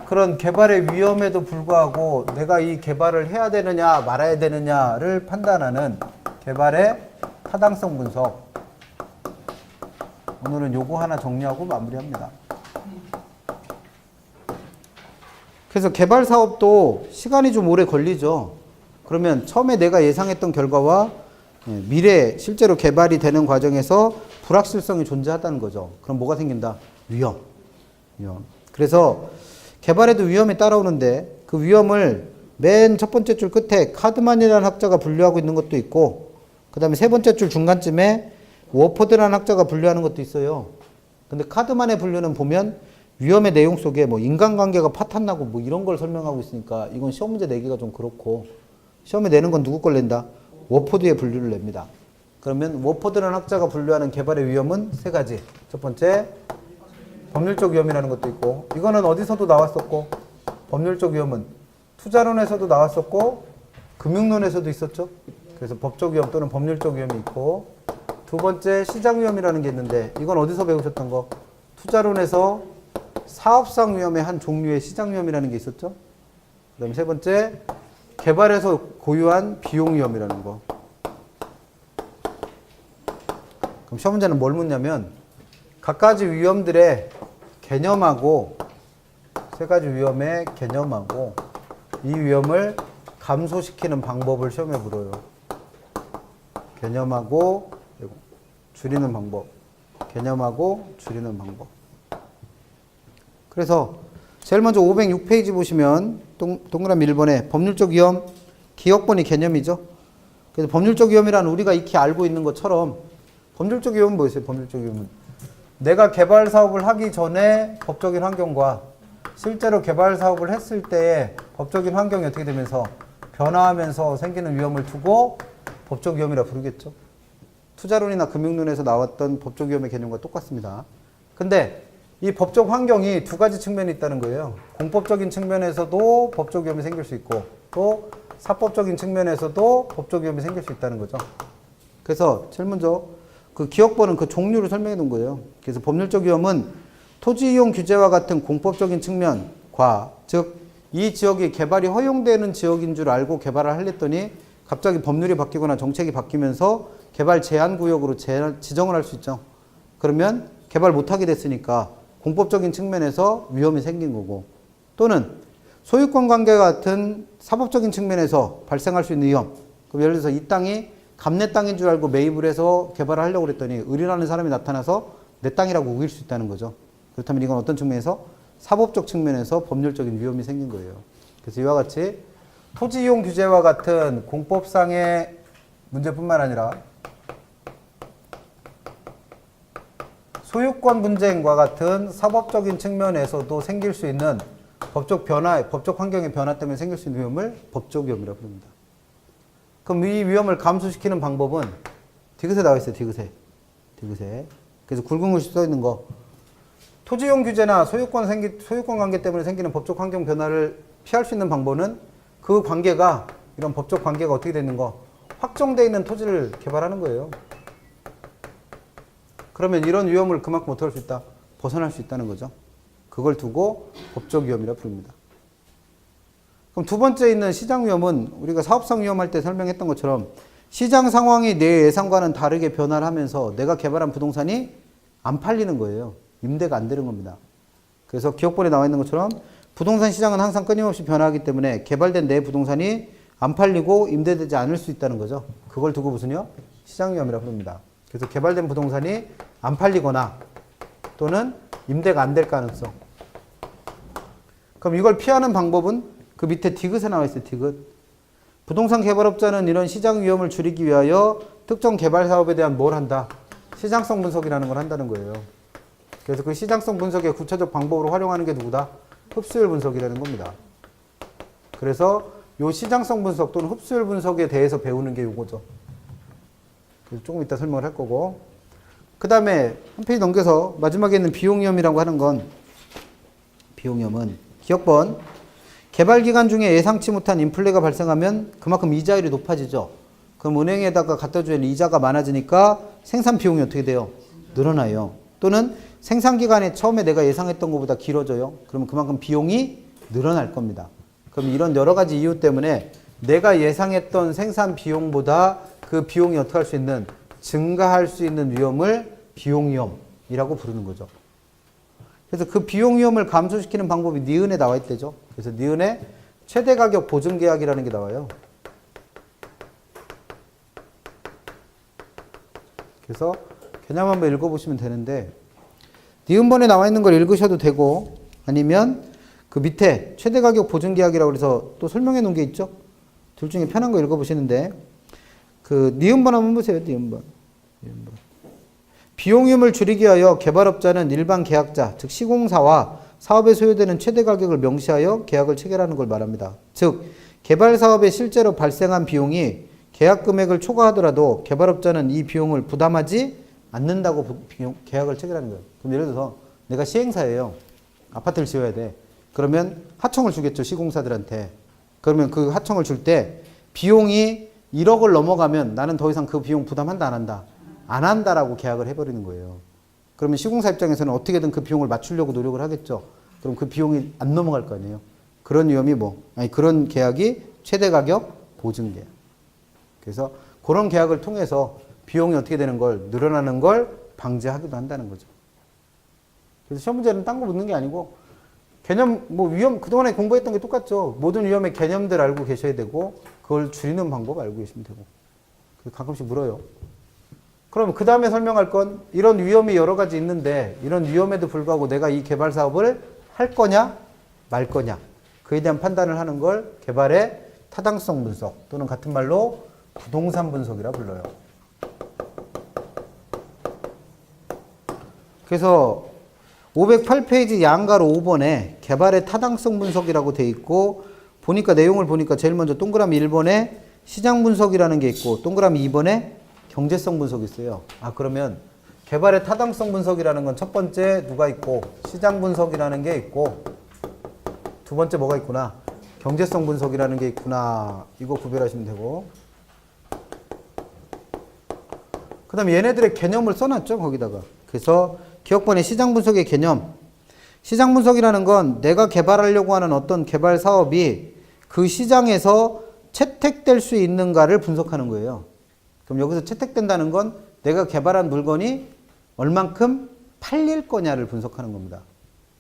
그런 개발의 위험에도 불구하고 내가 이 개발을 해야 되느냐 말아야 되느냐를 판단하는 개발의 타당성 분석. 오늘은 요거 하나 정리하고 마무리합니다. 그래서 개발 사업도 시간이 좀 오래 걸리죠. 그러면 처음에 내가 예상했던 결과와 미래 실제로 개발이 되는 과정에서 불확실성이 존재하다는 거죠. 그럼 뭐가 생긴다? 위험. 그래서 개발에도 위험이 따라오는데 그 위험을 맨 첫 번째 줄 끝에 카드만이라는 학자가 분류하고 있는 것도 있고 그 다음에 세 번째 줄 중간쯤에 워포드라는 학자가 분류하는 것도 있어요. 근데 카드만의 분류는 보면 위험의 내용 속에 뭐 인간관계가 파탄나고 뭐 이런 걸 설명하고 있으니까 이건 시험 문제 내기가 좀 그렇고 시험에 내는 건 누구 걸 낸다? 워포드의 분류를 냅니다. 그러면 워포드라는 학자가 분류하는 개발의 위험은 세 가지. 첫 번째 법률적 위험이라는 것도 있고 이거는 어디서도 나왔었고 법률적 위험은 투자론에서도 나왔었고 금융론에서도 있었죠. 그래서 법적 위험 또는 법률적 위험이 있고 두 번째 시장 위험이라는 게 있는데 이건 어디서 배우셨던 거? 투자론에서 사업상 위험의 한 종류의 시장 위험이라는 게 있었죠. 그 다음에 세 번째 개발에서 고유한 비용 위험이라는 거. 그럼 시험 문제는 뭘 묻냐면 각가지 위험들의 개념하고 세 가지 위험의 개념하고 이 위험을 감소시키는 방법을 시험에 물어요. 개념하고 줄이는 방법. 개념하고 줄이는 방법. 그래서 제일 먼저 506페이지 보시면 동그라미 1번에 법률적 위험, 기억본이 개념이죠. 그래서 법률적 위험이란 우리가 익히 알고 있는 것처럼 법률적 위험은 뭐였어요? 법률적 위험은 내가 개발 사업을 하기 전에 법적인 환경과 실제로 개발 사업을 했을 때의 법적인 환경이 어떻게 되면서 변화하면서 생기는 위험을 두고 법적 위험이라 부르겠죠. 투자론이나 금융론에서 나왔던 법적 위험의 개념과 똑같습니다. 근데 이 법적 환경이 두 가지 측면이 있다는 거예요. 공법적인 측면에서도 법적 위험이 생길 수 있고 또 사법적인 측면에서도 법적 위험이 생길 수 있다는 거죠. 그래서 제일 먼저 그 기억본은 그 종류를 설명해 놓은 거예요. 그래서 법률적 위험은 토지 이용 규제와 같은 공법적인 측면과 즉 이 지역이 개발이 허용되는 지역인 줄 알고 개발을 하려더니 갑자기 법률이 바뀌거나 정책이 바뀌면서 개발 제한 구역으로 지정을 할 수 있죠. 그러면 개발 못하게 됐으니까 공법적인 측면에서 위험이 생긴 거고 또는 소유권 관계 같은 사법적인 측면에서 발생할 수 있는 위험. 그럼 예를 들어서 이 땅이 감내 땅인 줄 알고 매입을 해서 개발을 하려고 그랬더니 을이라는 사람이 나타나서 내 땅이라고 우길 수 있다는 거죠. 그렇다면 이건 어떤 측면에서 사법적 측면에서 법률적인 위험이 생긴 거예요. 그래서 이와 같이 토지 이용 규제와 같은 공법상의 문제뿐만 아니라 소유권 분쟁과 같은 사법적인 측면에서도 생길 수 있는 법적 변화, 법적 환경의 변화 때문에 생길 수 있는 위험을 법적 위험이라고 부릅니다. 그럼 이 위험을 감소시키는 방법은 디귿에 나와 있어요. 디귿에. 그래서 굵은 글씨 써 있는 거. 토지 이용 규제나 소유권 관계 때문에 생기는 법적 환경 변화를 피할 수 있는 방법은 그 관계가, 이런 법적 관계가 어떻게 되는 거? 확정되어 있는 토지를 개발하는 거예요. 그러면 이런 위험을 그만큼 어떻게 할 수 있다? 벗어날 수 있다는 거죠. 그걸 두고 법적 위험이라 부릅니다. 그럼 두 번째 있는 시장 위험은 우리가 사업성 위험할 때 설명했던 것처럼 시장 상황이 내 예상과는 다르게 변화를 하면서 내가 개발한 부동산이 안 팔리는 거예요. 임대가 안 되는 겁니다. 그래서 기억본에 나와 있는 것처럼 부동산 시장은 항상 끊임없이 변화하기 때문에 개발된 내 부동산이 안 팔리고 임대되지 않을 수 있다는 거죠. 그걸 두고 무슨요? 시장 위험이라 부릅니다. 그래서 개발된 부동산이 안 팔리거나 또는 임대가 안 될 가능성. 그럼 이걸 피하는 방법은 그 밑에 디귿에 나와 있어요. 디귿. 부동산 개발업자는 이런 시장 위험을 줄이기 위하여 특정 개발 사업에 대한 뭘 한다? 시장성 분석이라는 걸 한다는 거예요. 그래서 그 시장성 분석의 구체적 방법으로 활용하는 게 누구다? 흡수율 분석이라는 겁니다. 그래서 요 시장성 분석 또는 흡수율 분석에 대해서 배우는 게 요거죠. 그래서 조금 이따 설명을 할 거고. 그 다음에 한 페이지 넘겨서 마지막에 있는 비용위험이라고 하는 건, 비용위험은 기억번, 개발 기간 중에 예상치 못한 인플레가 발생하면 그만큼 이자율이 높아지죠. 그럼 은행에다가 갖다 주는 이자가 많아지니까 생산 비용이 어떻게 돼요? 늘어나요. 또는 생산 기간이 처음에 내가 예상했던 것보다 길어져요. 그러면 그만큼 비용이 늘어날 겁니다. 그럼 이런 여러 가지 이유 때문에 내가 예상했던 생산 비용보다 그 비용이 어떻게 할 수 있는, 증가할 수 있는 위험을 비용위험이라고 부르는 거죠. 그래서 그 비용위험을 감소시키는 방법이 니은에 나와 있대죠. 그래서 니은에 최대가격 보증계약이라는 게 나와요. 그래서 개념 한번 읽어보시면 되는데, 니은번에 나와 있는 걸 읽으셔도 되고, 아니면 그 밑에 최대가격 보증계약이라고 해서 또 설명해 놓은 게 있죠. 둘 중에 편한 거 읽어보시는데, 그 니은번 한번 보세요. 니은번. 비용위험을 줄이기 위하여 개발업자는 일반 계약자, 즉 시공사와 사업에 소요되는 최대 가격을 명시하여 계약을 체결하는 걸 말합니다. 즉 개발 사업에 실제로 발생한 비용이 계약 금액을 초과하더라도 개발업자는 이 비용을 부담하지 않는다고 계약을 체결하는 거예요. 그럼 예를 들어서 내가 시행사예요. 아파트를 지어야 돼. 그러면 하청을 주겠죠. 시공사들한테. 그러면 그 하청을 줄 때 비용이 1억을 넘어가면 나는 더 이상 그 비용 부담한다 안 한다? 안 한다라고 계약을 해버리는 거예요. 그러면 시공사 입장에서는 어떻게든 그 비용을 맞추려고 노력을 하겠죠. 그럼 그 비용이 안 넘어갈 거 아니에요. 그런 위험이 그런 계약이 최대 가격 보증 계약. 그래서 그런 계약을 통해서 비용이 어떻게 되는 걸, 늘어나는 걸 방지하기도 한다는 거죠. 그래서 시험 문제는 딴 거 묻는 게 아니고 개념, 위험, 그동안에 공부했던 게 똑같죠. 모든 위험의 개념들 알고 계셔야 되고 그걸 줄이는 방법 알고 계시면 되고. 가끔씩 물어요. 그럼 그 다음에 설명할 건 이런 위험이 여러 가지 있는데 이런 위험에도 불구하고 내가 이 개발 사업을 할 거냐 말 거냐 그에 대한 판단을 하는 걸 개발의 타당성 분석 또는 같은 말로 부동산 분석이라 불러요. 그래서 508페이지 양가로 5번에 개발의 타당성 분석이라고 돼 있고 보니까 내용을 보니까 제일 먼저 동그라미 1번에 시장 분석이라는 게 있고 동그라미 2번에 경제성 분석이 있어요. 그러면 개발의 타당성 분석이라는 건 첫 번째 누가 있고 시장 분석이라는 게 있고 두 번째 뭐가 있구나 경제성 분석이라는 게 있구나 이거 구별하시면 되고 그 다음에 얘네들의 개념을 써놨죠 거기다가. 그래서 기억번에 시장 분석의 개념, 시장 분석이라는 건 내가 개발하려고 하는 어떤 개발 사업이 그 시장에서 채택될 수 있는가를 분석하는 거예요. 그럼 여기서 채택된다는 건 내가 개발한 물건이 얼만큼 팔릴 거냐를 분석하는 겁니다.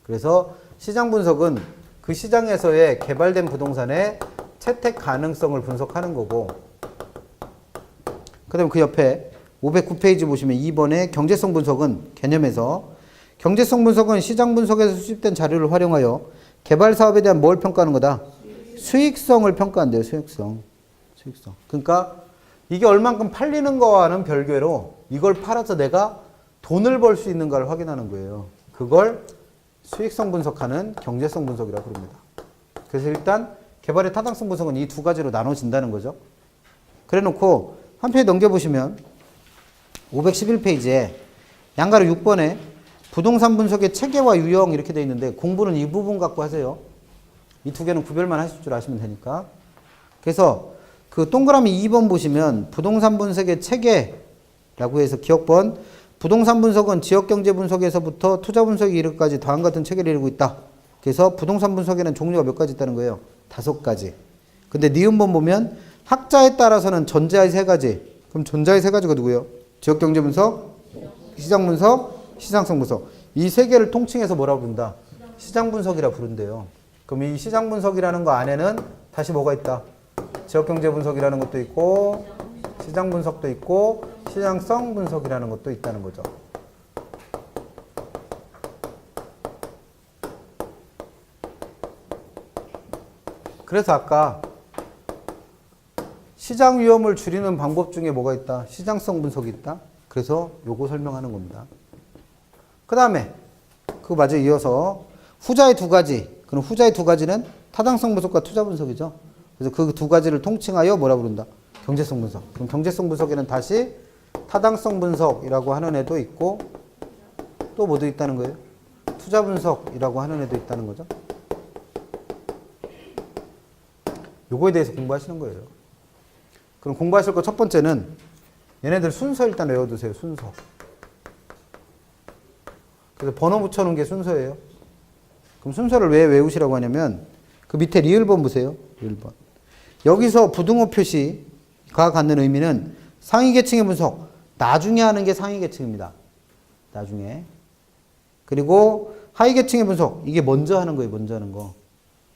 그래서 시장 분석은 그 시장에서의 개발된 부동산의 채택 가능성을 분석하는 거고 그 다음에 그 옆에 509페이지 보시면 2번의 경제성 분석은 개념에서 경제성 분석은 시장 분석에서 수집된 자료를 활용하여 개발 사업에 대한 뭘 평가하는 거다? 수익성을 평가한대요. 수익성. 그러니까 이게 얼만큼 팔리는 거와는 별개로 이걸 팔아서 내가 돈을 벌 수 있는가를 확인하는 거예요. 그걸 수익성 분석하는 경제성 분석이라고 부릅니다. 그래서 일단 개발의 타당성 분석은 이 두 가지로 나눠진다는 거죠. 그래 놓고 한 페이지 넘겨보시면 511페이지에 양가로 6번에 부동산 분석의 체계와 유형 이렇게 되어 있는데 공부는 이 부분 갖고 하세요. 이 두 개는 구별만 하실 줄 아시면 되니까. 그래서 그 동그라미 2번 보시면 부동산 분석의 체계라고 해서 기억번 부동산 분석은 지역경제 분석에서부터 투자 분석에 이르기까지 다음 같은 체계를 이루고 있다. 그래서 부동산 분석에는 종류가 몇 가지 있다는 거예요. 5가지. 근데 니은번 보면 학자에 따라서는 전자의 3가지. 그럼 전자의 3가지가 누구예요? 지역경제 분석, 시장 분석, 시장성 분석. 이 3개를 통칭해서 뭐라고 부른다? 시장 분석이라 부른대요. 그럼 이 시장 분석이라는 거 안에는 다시 뭐가 있다? 지역경제 분석이라는 것도 있고 시장 분석도 있고 시장성 분석이라는 것도 있다는 거죠. 그래서 아까 시장 위험을 줄이는 방법 중에 뭐가 있다? 시장성 분석이 있다. 그래서 요거 설명하는 겁니다. 그 다음에 그거 마저 이어서 후자의 2가지. 그럼 후자의 2가지는 타당성 분석과 투자 분석이죠. 그래서 그 2가지를 통칭하여 뭐라 부른다? 경제성 분석. 그럼 경제성 분석에는 다시 타당성 분석이라고 하는 애도 있고 또 뭐도 있다는 거예요? 투자 분석이라고 하는 애도 있다는 거죠. 요거에 대해서 공부하시는 거예요. 그럼 공부하실 거 첫 번째는 얘네들 순서 일단 외워두세요. 순서. 그래서 번호 붙여놓은 게 순서예요. 그럼 순서를 왜 외우시라고 하냐면 그 밑에 리을번 보세요. 리을번. 여기서 부등호 표시가 갖는 의미는 상위계층의 분석. 나중에 하는 게 상위계층입니다. 나중에. 그리고 하위계층의 분석. 이게 먼저 하는 거예요. 먼저 하는 거.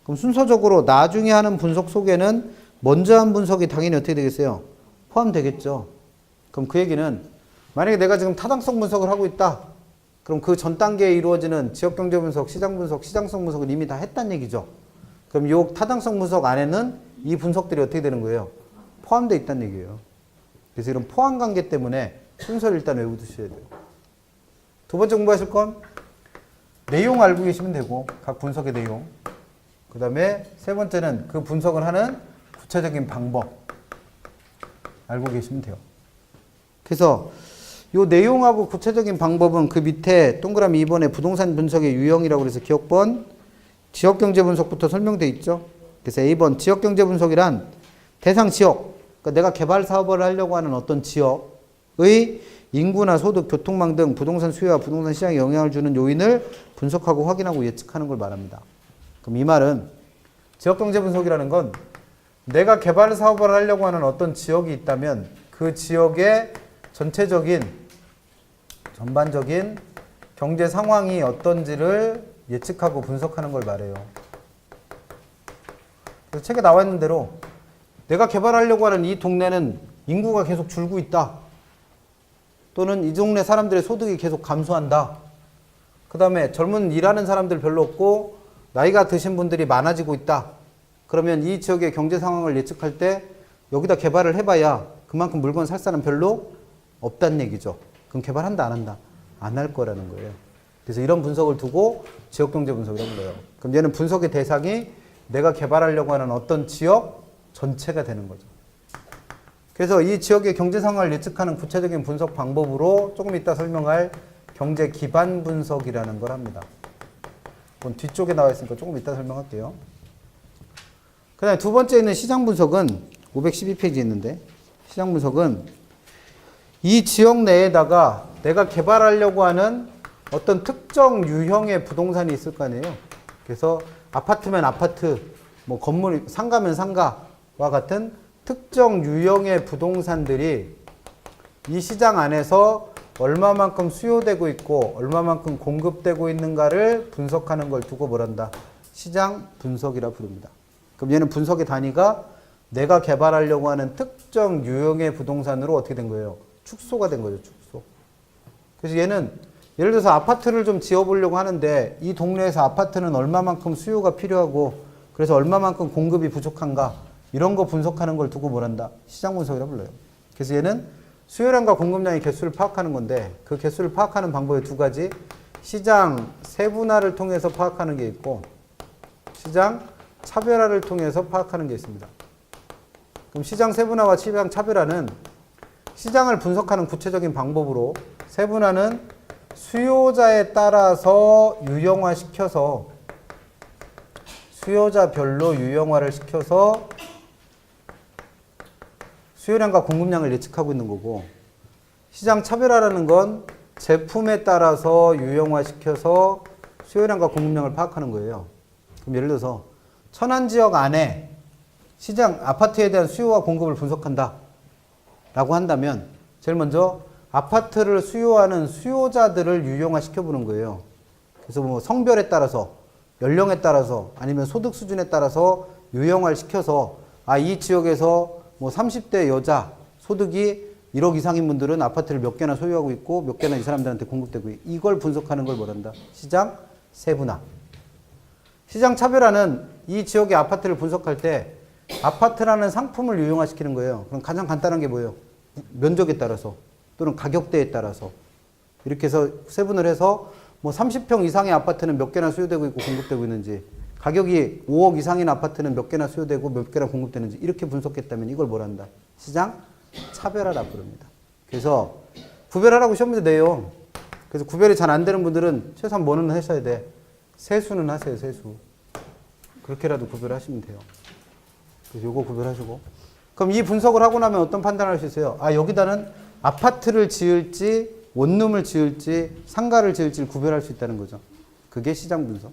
그럼 순서적으로 나중에 하는 분석 속에는 먼저 한 분석이 당연히 어떻게 되겠어요? 포함되겠죠. 그럼 그 얘기는 만약에 내가 지금 타당성 분석을 하고 있다. 그럼 그 전 단계에 이루어지는 지역경제 분석, 시장 분석, 시장성 분석을 이미 다 했단 얘기죠. 그럼 이 타당성 분석 안에는 이 분석들이 어떻게 되는 거예요? 포함되어 있다는 얘기예요. 그래서 이런 포함 관계 때문에 순서를 일단 외워두셔야 돼요. 두 번째 공부하실 건 내용 알고 계시면 되고 각 분석의 내용. 그 다음에 세 번째는 그 분석을 하는 구체적인 방법 알고 계시면 돼요. 그래서 이 내용하고 구체적인 방법은 그 밑에 동그라미 2번에 부동산 분석의 유형이라고 해서 기억번 지역경제 분석부터 설명되어 있죠. 그래서 A번 지역경제 분석이란 대상 지역, 그러니까 내가 개발 사업을 하려고 하는 어떤 지역의 인구나 소득, 교통망 등 부동산 수요와 부동산 시장에 영향을 주는 요인을 분석하고 확인하고 예측하는 걸 말합니다. 그럼 이 말은 지역경제 분석이라는 건 내가 개발 사업을 하려고 하는 어떤 지역이 있다면 그 지역의 전체적인 전반적인 경제 상황이 어떤지를 예측하고 분석하는 걸 말해요. 그래서 책에 나와 있는 대로 내가 개발하려고 하는 이 동네는 인구가 계속 줄고 있다. 또는 이 동네 사람들의 소득이 계속 감소한다. 그 다음에 젊은 일하는 사람들 별로 없고 나이가 드신 분들이 많아지고 있다. 그러면 이 지역의 경제 상황을 예측할 때 여기다 개발을 해봐야 그만큼 물건 살 사람 별로 없다는 얘기죠. 그럼 개발한다 안 한다? 안 할 거라는 거예요. 그래서 이런 분석을 두고 지역경제 분석이라고 불러요. 그럼 얘는 분석의 대상이 내가 개발하려고 하는 어떤 지역 전체가 되는 거죠. 그래서 이 지역의 경제 상황을 예측하는 구체적인 분석 방법으로 조금 이따 설명할 경제 기반 분석이라는 걸 합니다. 그건 뒤쪽에 나와 있으니까 조금 이따 설명할게요. 그 다음에 두 번째 있는 시장 분석은 512페이지에 있는데 시장 분석은 이 지역 내에다가 내가 개발하려고 하는 어떤 특정 유형의 부동산이 있을 거 아니에요. 그래서 아파트면 아파트, 뭐 건물, 상가면 상가와 같은 특정 유형의 부동산들이 이 시장 안에서 얼마만큼 수요되고 있고 얼마만큼 공급되고 있는가를 분석하는 걸 두고 뭐란다? 시장 분석이라 부릅니다. 그럼 얘는 분석의 단위가 내가 개발하려고 하는 특정 유형의 부동산으로 어떻게 된 거예요? 축소가 된 거죠. 축소. 그래서 얘는 예를 들어서 아파트를 좀 지어보려고 하는데 이 동네에서 아파트는 얼마만큼 수요가 필요하고 그래서 얼마만큼 공급이 부족한가 이런 거 분석하는 걸 두고 뭐란다? 시장 분석이라 불러요. 그래서 얘는 수요량과 공급량의 개수를 파악하는 건데 그 개수를 파악하는 방법이 두 가지. 시장 세분화를 통해서 파악하는 게 있고 시장 차별화를 통해서 파악하는 게 있습니다. 그럼 시장 세분화와 시장 차별화는 시장을 분석하는 구체적인 방법으로 세분화는 수요자에 따라서 유형화시켜서 수요자별로 유형화를 시켜서 수요량과 공급량을 예측하고 있는 거고 시장 차별화라는 건 제품에 따라서 유형화시켜서 수요량과 공급량을 파악하는 거예요. 그럼 예를 들어서 천안지역 안에 시장 아파트에 대한 수요와 공급을 분석한다 라고 한다면 제일 먼저 아파트를 수요하는 수요자들을 유형화시켜 보는 거예요. 그래서 뭐 성별에 따라서 연령에 따라서 아니면 소득 수준에 따라서 유형화를 시켜서 이 지역에서 뭐 30대 여자 소득이 1억 이상인 분들은 아파트를 몇 개나 소유하고 있고 몇 개나 이 사람들한테 공급되고 있고 이걸 분석하는 걸 뭐란다? 시장 세분화. 시장 차별화는 이 지역의 아파트를 분석할 때 아파트라는 상품을 유형화시키는 거예요. 그럼 가장 간단한 게 뭐예요? 면적에 따라서 또는 가격대에 따라서 이렇게 해서 세분을 해서 뭐 30평 이상의 아파트는 몇 개나 수요되고 있고 공급되고 있는지 가격이 5억 이상인 아파트는 몇 개나 수요되고 몇 개나 공급되는지 이렇게 분석했다면 이걸 뭐란다? 시장 차별화라고 부릅니다. 그래서 구별하라고 시험 문제 내요. 그래서 구별이 잘 안 되는 분들은 최소한 뭐는 하셔야 돼? 세수는 하세요. 세수. 그렇게라도 구별하시면 돼요. 그래서 요거 구별하시고 그럼 이 분석을 하고 나면 어떤 판단을 할 수 있어요? 여기다는 아파트를 지을지 원룸을 지을지 상가를 지을지 구별할 수 있다는 거죠. 그게 시장 분석.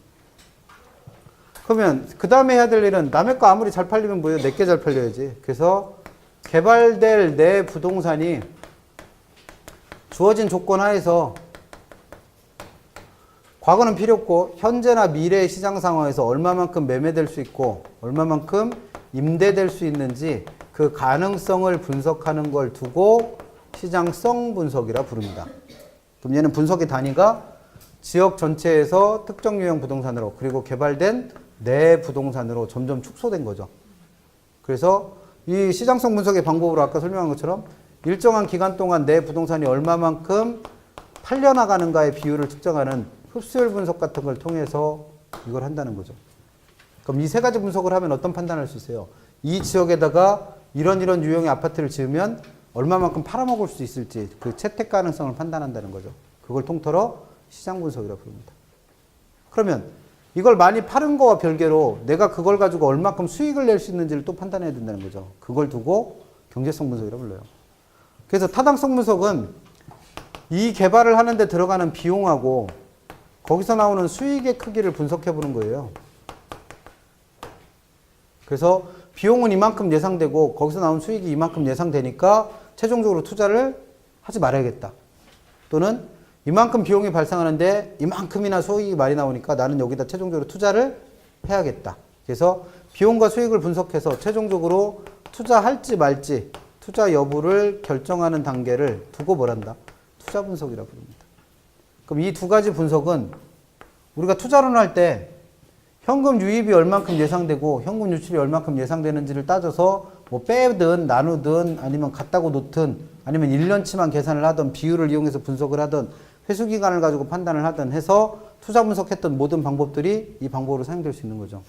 그러면 그 다음에 해야 될 일은 남의 거 아무리 잘 팔리면 뭐예요? 내게 잘 팔려야지. 그래서 개발될 내 부동산이 주어진 조건 하에서 과거는 필요 없고 현재나 미래의 시장 상황에서 얼마만큼 매매될 수 있고 얼마만큼 임대될 수 있는지 그 가능성을 분석하는 걸 두고 시장성 분석이라 부릅니다. 그럼 얘는 분석의 단위가 지역 전체에서 특정 유형 부동산으로 그리고 개발된 내 부동산으로 점점 축소된 거죠. 그래서 이 시장성 분석의 방법으로 아까 설명한 것처럼 일정한 기간 동안 내 부동산이 얼마만큼 팔려나가는가의 비율을 측정하는 흡수율 분석 같은 걸 통해서 이걸 한다는 거죠. 그럼 이 세 가지 분석을 하면 어떤 판단을 할 수 있어요? 이 지역에다가 이런 유형의 아파트를 지으면 얼마만큼 팔아먹을 수 있을지 그 채택 가능성을 판단한다는 거죠. 그걸 통틀어 시장 분석이라고 부릅니다. 그러면 이걸 많이 파는 거와 별개로 내가 그걸 가지고 얼마큼 수익을 낼 수 있는지를 또 판단해야 된다는 거죠. 그걸 두고 경제성 분석이라고 불러요. 그래서 타당성 분석은 이 개발을 하는데 들어가는 비용하고 거기서 나오는 수익의 크기를 분석해 보는 거예요. 그래서 비용은 이만큼 예상되고 거기서 나온 수익이 이만큼 예상되니까 최종적으로 투자를 하지 말아야겠다. 또는 이만큼 비용이 발생하는데 이만큼이나 수익이 많이 나오니까 나는 여기다 최종적으로 투자를 해야겠다. 그래서 비용과 수익을 분석해서 최종적으로 투자할지 말지 투자 여부를 결정하는 단계를 두고 뭐란다? 투자 분석이라고 부릅니다. 그럼 이 두 가지 분석은 우리가 투자를 할 때 현금 유입이 얼만큼 예상되고 현금 유출이 얼만큼 예상되는지를 따져서 뭐 빼든 나누든 아니면 갖다고 놓든 아니면 1년치만 계산을 하든 비율을 이용해서 분석을 하든 회수기간을 가지고 판단을 하든 해서 투자 분석했던 모든 방법들이 이 방법으로 사용될 수 있는 거죠.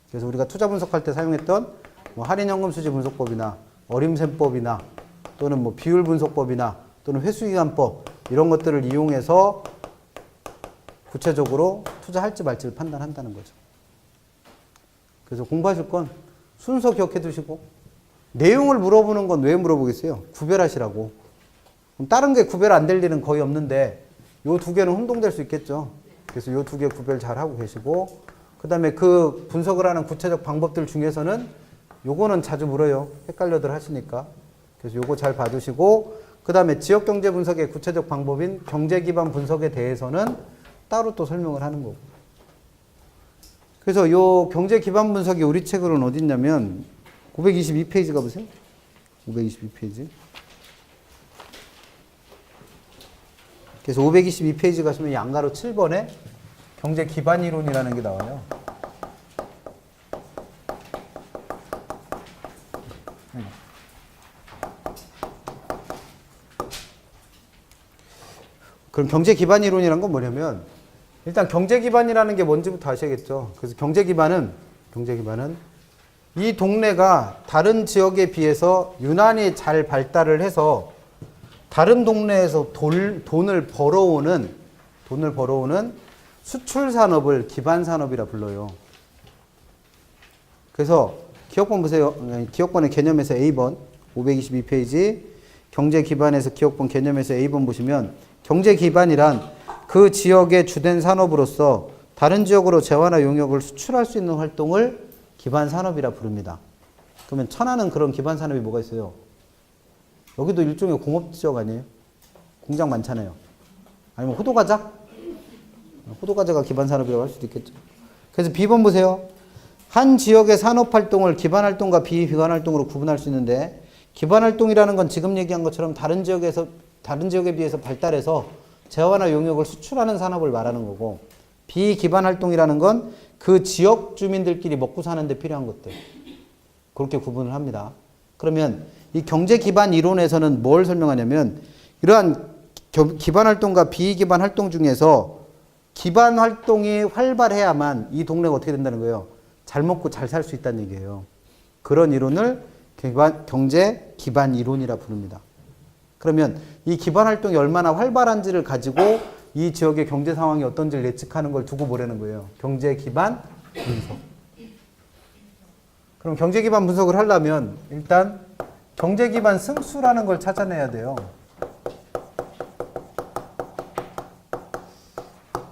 그래서 우리가 투자 분석할 때 사용했던 뭐 할인연금수지 분석법이나 어림셈법이나 또는 뭐 비율 분석법이나 또는 회수기간법 이런 것들을 이용해서 구체적으로 투자할지 말지를 판단한다는 거죠. 그래서 공부하실 건 순서 기억해 두시고 내용을 물어보는 건 왜 물어보겠어요? 구별하시라고. 그럼 다른 게 구별 안 될 일은 거의 없는데 요 두 개는 혼동될 수 있겠죠. 그래서 요 두 개 구별 잘 하고 계시고 그 다음에 그 분석을 하는 구체적 방법들 중에서는 요거는 자주 물어요. 헷갈려들 하시니까. 그래서 요거 잘 봐두시고 그 다음에 지역경제 분석의 구체적 방법인 경제기반 분석에 대해서는 따로 또 설명을 하는 거고. 그래서 요 경제기반 분석이 우리 책으로는 어디 있냐면 522페이지 가보세요. 522페이지. 그래서 522페이지 가시면 양가로 7번에 경제 기반 이론이라는 게 나와요. 그럼 경제 기반 이론이란 건 뭐냐면 일단 경제 기반이라는 게 뭔지부터 아셔야겠죠. 그래서 경제 기반은 이 동네가 다른 지역에 비해서 유난히 잘 발달을 해서 다른 동네에서 돈을 벌어오는 수출 산업을 기반 산업이라 불러요. 그래서 기억본 보세요. 기억본의 개념에서 A번 522페이지 경제 기반에서 기억본 개념에서 A번 보시면 경제 기반이란 그 지역의 주된 산업으로서 다른 지역으로 재화나 용역을 수출할 수 있는 활동을 기반 산업이라 부릅니다. 그러면 천안은 그런 기반 산업이 뭐가 있어요? 여기도 일종의 공업 지역 아니에요? 공장 많잖아요. 아니면 호두과자? 호두과자가 기반 산업이라고 할 수도 있겠죠. 그래서 B번 보세요. 한 지역의 산업 활동을 기반 활동과 비기반 활동으로 구분할 수 있는데 기반 활동이라는 건 지금 얘기한 것처럼 다른 지역에 비해서 발달해서 재화나 용역을 수출하는 산업을 말하는 거고 비기반 활동이라는 건 그 지역 주민들끼리 먹고 사는데 필요한 것들. 그렇게 구분을 합니다. 그러면 이 경제 기반 이론에서는 뭘 설명하냐면 이러한 기반 활동과 비기반 활동 중에서 기반 활동이 활발해야만 이 동네가 어떻게 된다는 거예요? 잘 먹고 잘 살 수 있다는 얘기예요. 그런 이론을 경제 기반 이론이라 부릅니다. 그러면 이 기반 활동이 얼마나 활발한지를 가지고 이 지역의 경제 상황이 어떤지를 예측하는 걸 두고 보라는 거예요. 경제 기반 분석. 그럼 경제 기반 분석을 하려면 일단 경제 기반 승수라는 걸 찾아내야 돼요.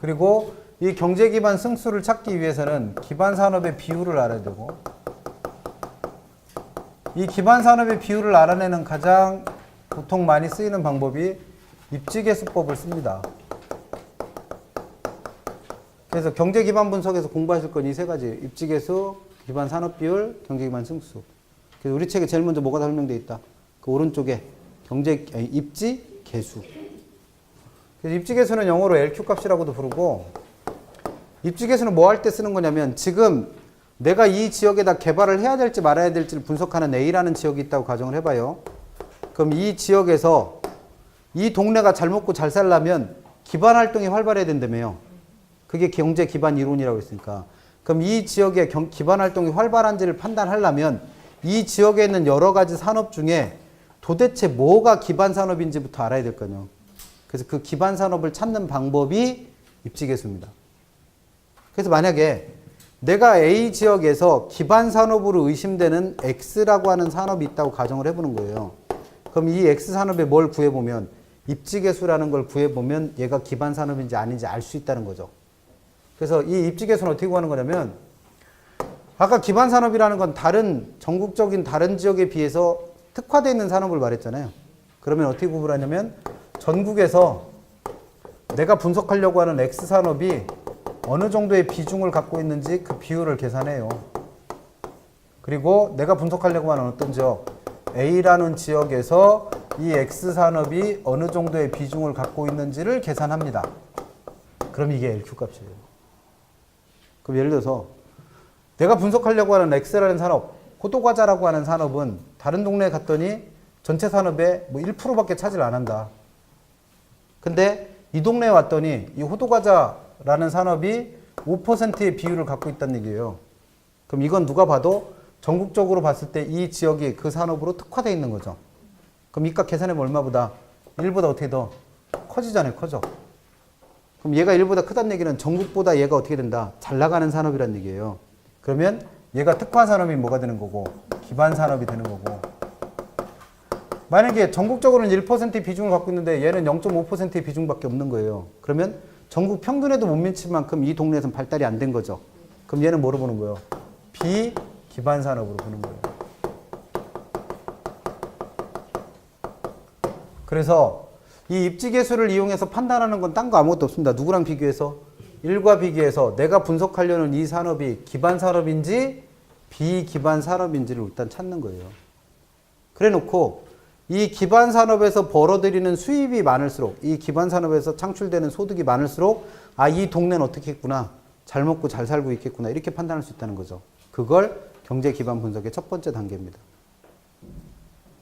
그리고 이 경제 기반 승수를 찾기 위해서는 기반 산업의 비율을 알아야 되고 이 기반 산업의 비율을 알아내는 가장 보통 많이 쓰이는 방법이 입지계수법을 씁니다. 그래서 경제 기반 분석에서 공부하실 건 이 세 가지. 입지계수, 기반 산업 비율, 경제 기반 승수. 그래서 우리 책에 제일 먼저 뭐가 설명되어 있다? 그 오른쪽에 입지계수. 그래서 입지계수는 영어로 LQ 값이라고도 부르고 입지계수는 뭐 할 때 쓰는 거냐면 지금 내가 이 지역에다 개발을 해야 될지 말아야 될지를 분석하는 A라는 지역이 있다고 가정을 해봐요. 그럼 이 지역에서 이 동네가 잘 먹고 잘 살려면 기반 활동이 활발해야 된다며요. 그게 경제 기반 이론이라고 했으니까. 그럼 이 지역의 기반 활동이 활발한지를 판단하려면 이 지역에 있는 여러 가지 산업 중에 도대체 뭐가 기반 산업인지부터 알아야 될 거예요. 그래서 그 기반 산업을 찾는 방법이 입지계수입니다. 그래서 만약에 내가 A 지역에서 기반 산업으로 의심되는 X라고 하는 산업이 있다고 가정을 해보는 거예요. 그럼 이 X 산업에 뭘 구해보면 입지계수라는 걸 구해보면 얘가 기반 산업인지 아닌지 알 수 있다는 거죠. 그래서 이 입지계수는 어떻게 구하는 거냐면 아까 기반 산업이라는 건 전국적인 다른 지역에 비해서 특화되어 있는 산업을 말했잖아요. 그러면 어떻게 구분하냐면 전국에서 내가 분석하려고 하는 X 산업이 어느 정도의 비중을 갖고 있는지 그 비율을 계산해요. 그리고 내가 분석하려고 하는 어떤 지역, A라는 지역에서 이 X 산업이 어느 정도의 비중을 갖고 있는지를 계산합니다. 그럼 이게 LQ 값이에요. 그럼 예를 들어서 내가 분석하려고 하는 X라는 산업, 호두과자라고 하는 산업은 다른 동네에 갔더니 전체 산업의 뭐 1%밖에 차지를 안 한다. 근데 이 동네에 왔더니 이 호두과자라는 산업이 5%의 비율을 갖고 있다는 얘기예요. 그럼 이건 누가 봐도 전국적으로 봤을 때 이 지역이 그 산업으로 특화되어 있는 거죠. 그럼 이 값 계산해보면 얼마보다? 1보다 어떻게 더 커지잖아요. 커져. 그럼 얘가 1보다 크다는 얘기는 전국보다 얘가 어떻게 된다? 잘 나가는 산업이라는 얘기예요. 그러면 얘가 특화 산업이 뭐가 되는 거고 기반 산업이 되는 거고 만약에 전국적으로는 1%의 비중을 갖고 있는데 얘는 0.5%의 비중밖에 없는 거예요. 그러면 전국 평균에도 못 미칠 만큼 이 동네에서는 발달이 안 된 거죠. 그럼 얘는 뭐로 보는 거예요? 비기반 산업으로 보는 거예요. 그래서 이 입지계수를 이용해서 판단하는 건 딴 거 아무것도 없습니다. 누구랑 비교해서? 1과 비교해서 내가 분석하려는 이 산업이 기반 산업인지 비기반 산업인지를 일단 찾는 거예요. 그래 놓고 이 기반 산업에서 벌어들이는 수입이 많을수록, 이 기반 산업에서 창출되는 소득이 많을수록, 아, 이 동네는 어떻게 했구나. 잘 먹고 잘 살고 있겠구나. 이렇게 판단할 수 있다는 거죠. 그걸 경제 기반 분석의 첫 번째 단계입니다.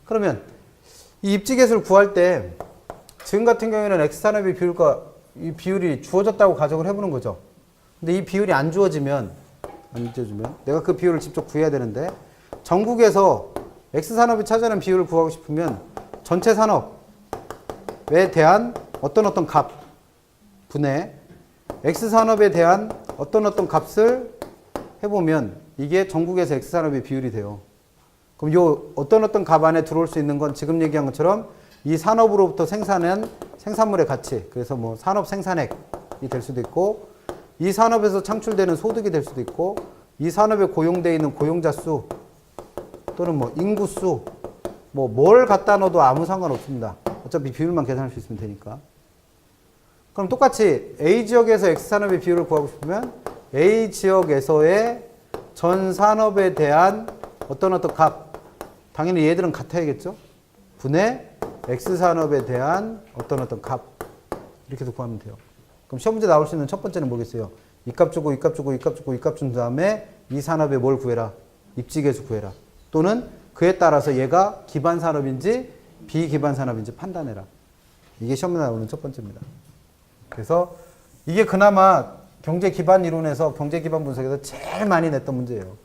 그러면 이 입지계수를 구할 때 지금 같은 경우에는 X산업의 비율과 이 비율이 주어졌다고 가정을 해보는 거죠. 근데 이 비율이 안 주어지면 내가 그 비율을 직접 구해야 되는데 전국에서 X산업이 차지하는 비율을 구하고 싶으면 전체 산업에 대한 어떤 값 분의 X산업에 대한 어떤 값을 해보면 이게 전국에서 X산업의 비율이 돼요. 그럼 요 어떤 값 안에 들어올 수 있는 건 지금 얘기한 것처럼 이 산업으로부터 생산한 생산물의 가치, 그래서 뭐 산업 생산액이 될 수도 있고, 이 산업에서 창출되는 소득이 될 수도 있고, 이 산업에 고용되어 있는 고용자 수 또는 뭐 인구 수, 뭐 뭘 갖다 넣어도 아무 상관없습니다. 어차피 비율만 계산할 수 있으면 되니까. 그럼 똑같이 A 지역에서 X산업의 비율을 구하고 싶으면 A 지역에서의 전 산업에 대한 어떤 값, 당연히 얘들은 같아야겠죠? 분의 X산업에 대한 어떤 값, 이렇게 해서 구하면 돼요. 그럼 시험 문제 나올 수 있는 첫 번째는 뭐겠어요? 이 값 주고 이 값 주고 이 값 주고 이 값 준 다음에 이 산업에 뭘 구해라? 입지계수 구해라. 또는 그에 따라서 얘가 기반 산업인지 비기반 산업인지 판단해라. 이게 시험에 나오는 첫 번째입니다. 그래서 이게 그나마 경제 기반 이론에서 경제 기반 분석에서 제일 많이 냈던 문제예요.